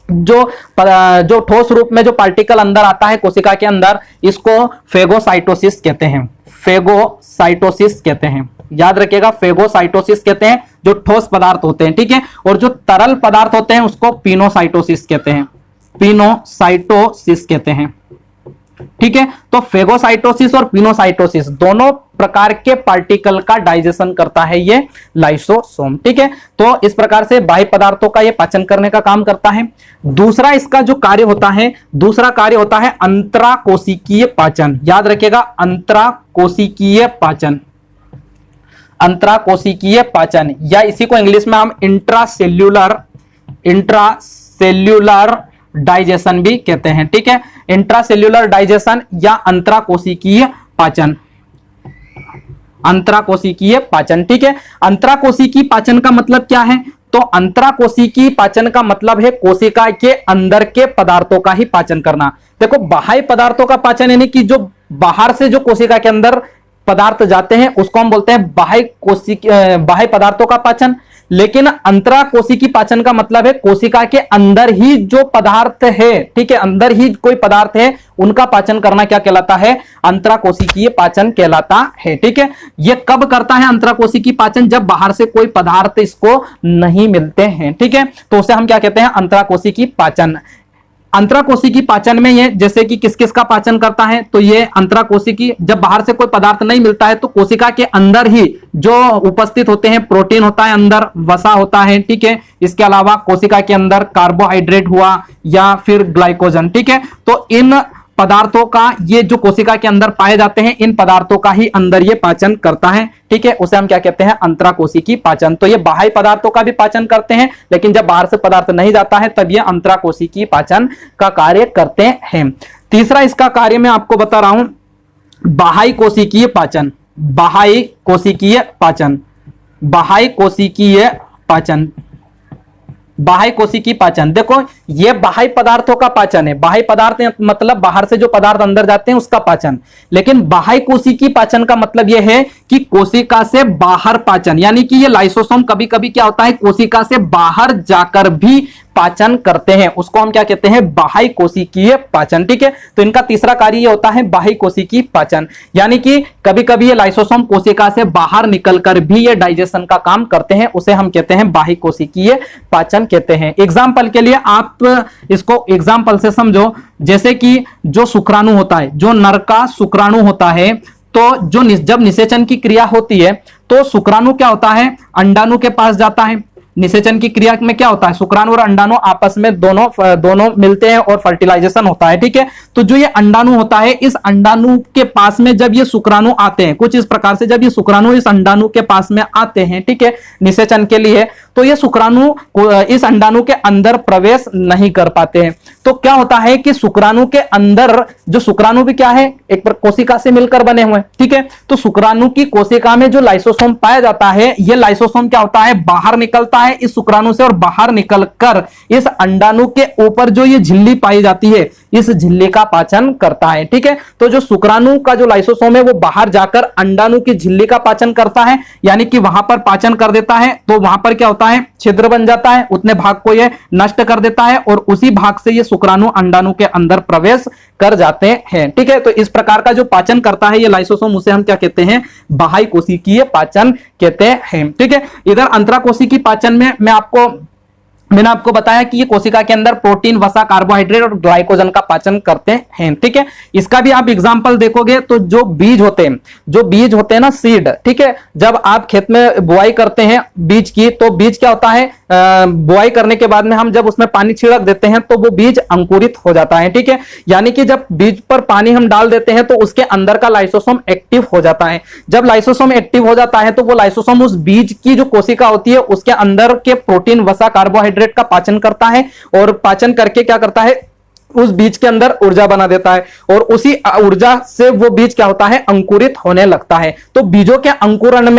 जो ठोस रूप में जो पार्टिकल अंदर आता है कोशिका के अंदर, इसको फेगोसाइटोसिस कहते हैं। फेगोसाइटोसिस कहते हैं, याद रखिएगा, फेगोसाइटोसिस कहते हैं जो ठोस पदार्थ होते हैं, ठीक है। और जो तरल पदार्थ होते हैं उसको पिनोसाइटोसिस कहते हैं, पिनोसाइटोसिस कहते हैं, ठीक है। तो फेगोसाइटोसिस और पिनोसाइटोसिस दोनों प्रकार के पार्टिकल का डाइजेशन करता है ये लाइसोसोम, ठीक है। तो इस प्रकार से बाह्य पदार्थों का ये पाचन करने का काम करता है। दूसरा इसका जो कार्य होता है, दूसरा कार्य होता है अंतराकोशिकीय पाचन। याद रखिएगा, अंतराकोशिकीय पाचन, अंतराकोशिकीय पाचन, या इसी को इंग्लिश में हम इंट्रासेल्यूलर डाइजेशन भी कहते हैं, ठीक है। इंट्रासेल्यूलर डाइजेशन या अंतराकोशिकीय पाचन, अंतराकोशिकीय पाचन, ठीक है। अंतराकोशिकीय पाचन का मतलब क्या है? तो अंतराकोशिकीय पाचन का मतलब है कोशिका के अंदर के पदार्थों का ही पाचन करना। देखो, बाह्य पदार्थों का पाचन यानी कि जो बाहर से जो कोशिका के अंदर पदार्थ जाते हैं उसको हम बोलते हैं बाह्य पदार्थों का पाचन। लेकिन अंतराकोशिकीय पाचन का मतलब है कोशिका के अंदर ही जो पदार्थ है, ठीक है, अंदर ही कोई पदार्थ है उनका पाचन करना क्या कहलाता है? अंतराकोशिकीय पाचन कहलाता है, ठीक है। यह कब करता है अंतराकोशिकीय पाचन? जब बाहर से कोई पदार्थ इसको नहीं मिलते हैं, ठीक है। तो उसे हम क्या कहते हैं? अंतराकोशिकीय पाचन। अंतराकोशिकीय पाचन में ये जैसे कि किस किस का पाचन करता है, तो ये अंतराकोशिकीय, जब बाहर से कोई पदार्थ नहीं मिलता है तो कोशिका के अंदर ही जो उपस्थित होते हैं, प्रोटीन होता है अंदर, वसा होता है, ठीक है। इसके अलावा कोशिका के अंदर कार्बोहाइड्रेट हुआ या फिर ग्लाइकोजन, ठीक है। तो इन पदार्थों का, ये जो कोशिका के अंदर पाए जाते हैं, इन पदार्थों का ही अंदर ये पाचन करता है, ठीक है। उसे हम क्या कहते हैं? अंतराकोशिकीय पाचन। तो ये बाह्य पदार्थों का भी पाचन करते हैं, लेकिन जब बाहर से पदार्थ नहीं जाता है तब ये अंतराकोशिकीय पाचन का कार्य करते हैं। तीसरा इसका कार्य मैं आपको बता रहा हूं, बाह्य कोशिकीय पाचन। बाह्य कोशिकीय पाचन, बाह्य कोशिकीय पाचन, बाह्य कोशिकीय पाचन। देखो, ये बाह्य पदार्थों का पाचन है। बाह्य पदार्थ मतलब बाहर से जो पदार्थ अंदर जाते हैं उसका पाचन। लेकिन बाह्य कोशिकीय पाचन का मतलब यह है कि कोशिका से बाहर पाचन, यानी कि ये लाइसोसोम कभी कभी क्या होता है, कोशिका से बाहर जाकर भी पाचन करते हैं, उसको हम क्या कहते हैं? बाह्य कोशिकीय पाचन, ठीक है। तो इनका तीसरा कार्य ये होता है बाह्य कोशिकीय पाचन, यानी कि कभी कभी ये लाइसोसोम कोशिका से बाहर निकलकर भी ये डाइजेशन का काम करते हैं, उसे हम कहते हैं बाह्य कोशिकीय पाचन कहते हैं। एग्जाम्पल के लिए आप इसको एग्जाम्पल से समझो, जैसे कि जो शुक्राणु होता है, जो नर का शुक्राणु होता है, तो जब निषेचन की क्रिया होती है तो शुक्राणु क्या होता है? अंडाणु के पास जाता है। निषेचन की क्रिया में क्या होता है? शुक्राणु और अंडाणु आपस में दोनों मिलते हैं और फर्टिलाइजेशन होता है, ठीक है। तो जो ये अंडाणु होता है, इस अंडाणु के पास में जब ये शुक्राणु आते हैं, कुछ इस प्रकार से जब ये शुक्राणु इस अंडाणु के पास में आते हैं, ठीक है, निषेचन के लिए, तो ये शुक्राणु इस अंडाणु के अंदर प्रवेश नहीं कर पाते हैं। तो क्या होता है कि शुक्राणु के अंदर, जो शुक्राणु भी क्या है, एक कोशिका से मिलकर बने हुए, ठीक है। तो शुक्राणु की कोशिका में जो लाइसोसोम पाया जाता है, ये लाइसोसोम क्या होता है? बाहर निकलता है इस शुक्राणु से, और बाहर निकलकर इस अंडाणु के ऊपर जो ये झिल्ली पाई जाती है, इस झिल्ली का पाचन करता है। ठीक है, तो जो शुक्राणु का जो लाइसोसोम है वो बाहर जाकर अंडाणु की झिल्ली का पाचन करता है, यानी कि वहां पर पाचन कर देता है। तो वहां पर क्या होता है, छिद्र बन जाता है, उतने भाग को ये नष्ट कर देता है और उसी भाग से ये शुक्राणु अंडाणु के अंदर प्रवेश कर जाते हैं। ठीक है, तो इस प्रकार का जो पाचन करता है ये लाइसोसोम, उसे हम क्या कहते हैं, बाह्य कोशिकीय पाचन कहते हैं। ठीक है, इधर अंतराकोशिकीय पाचन में मैंने आपको बताया कि ये कोशिका के अंदर प्रोटीन, वसा, कार्बोहाइड्रेट और ग्लाइकोजन का पाचन करते हैं। ठीक है, इसका भी आप एग्जांपल देखोगे तो जो बीज होते हैं ना, सीड, ठीक है, जब आप खेत में बुआई करते हैं बीज की, तो बीज क्या होता है, बुआई करने के बाद में हम जब उसमें पानी छिड़क देते हैं तो वो बीज अंकुरित हो जाता है। ठीक है, यानी कि जब बीज पर पानी हम डाल देते हैं तो उसके अंदर का लाइसोसोम एक्टिव हो जाता है। जब लाइसोसोम एक्टिव हो जाता है तो वो लाइसोसोम उस बीज की जो कोशिका होती है उसके अंदर के प्रोटीन, वसा, कार्बोहाइड्रेट का पाचन करता है और पाचन करके क्या करता है, उस बीज के अंदर ऊर्जा बना देता है और उसी ऊर्जा से वो बीज क्या होता है, अंकुरित होने लगता है। तो बीजों के अंकुरण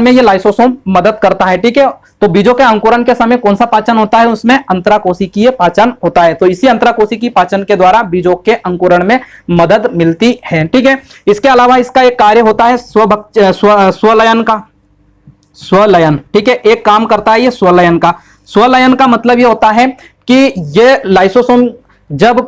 में ये लाइसोसोम मदद करता है। ठीक है, तो बीजों के अंकुरण के समय कौन सा पाचन होता है, उसमें अंतराकोशिकीय पाचन होता है। तो इसी अंतराकोशिकीय पाचन के द्वारा बीजों के अंकुरण में मदद मिलती है। ठीक है, इसके अलावा इसका एक कार्य होता है स्वलयन। ठीक है, एक काम करता है ये स्वलयन का। स्वलयन का मतलब ये होता है कि ये लाइसोसोम जब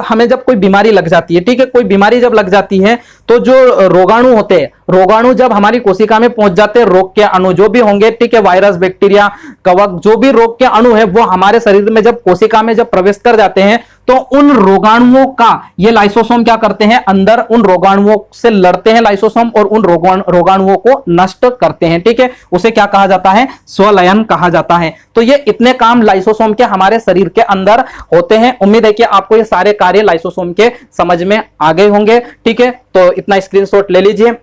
हमें जब कोई बीमारी लग जाती है, ठीक है, कोई बीमारी जब लग जाती है तो जो रोगाणु होते हैं, रोगाणु जब हमारी कोशिका में पहुंच जाते हैं, रोग के अणु जो भी होंगे, ठीक है, वायरस, बैक्टीरिया, कवक, जो भी रोग के अणु है वो हमारे शरीर में जब कोशिका में जब प्रवेश कर जाते हैं तो उन रोगाणुओं का ये लाइसोसोम क्या करते हैं, अंदर उन रोगाणुओं से लड़ते हैं लाइसोसोम और उन रोगाणुओं को नष्ट करते हैं। ठीक है, उसे क्या कहा जाता है, स्वलयन कहा जाता है। तो ये इतने काम लाइसोसोम के हमारे शरीर के अंदर होते हैं। उम्मीद है कि आपको ये सारे कार्य लाइसोसोम के समझ में आ गए होंगे। ठीक है, तो इतना स्क्रीनशॉट ले लीजिए।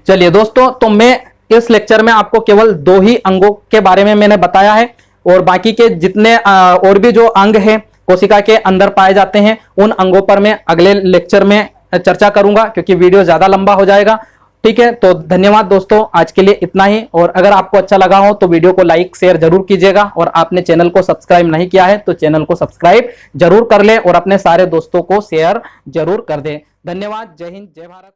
चलिए दोस्तों, तो मैं इस लेक्चर में आपको केवल 2 ही अंगों के बारे में मैंने बताया है और बाकी के जितने और भी जो अंग है कोशिका के अंदर पाए जाते हैं उन अंगों पर मैं अगले लेक्चर में चर्चा करूंगा, क्योंकि वीडियो ज्यादा लंबा हो जाएगा। ठीक है, तो धन्यवाद दोस्तों, आज के लिए इतना ही। और अगर आपको अच्छा लगा हो तो वीडियो को लाइक शेयर जरूर कीजिएगा और आपने चैनल को सब्सक्राइब नहीं किया है तो चैनल को सब्सक्राइब जरूर कर ले और अपने सारे दोस्तों को शेयर जरूर कर दे। धन्यवाद, जय हिंद, जय भारत।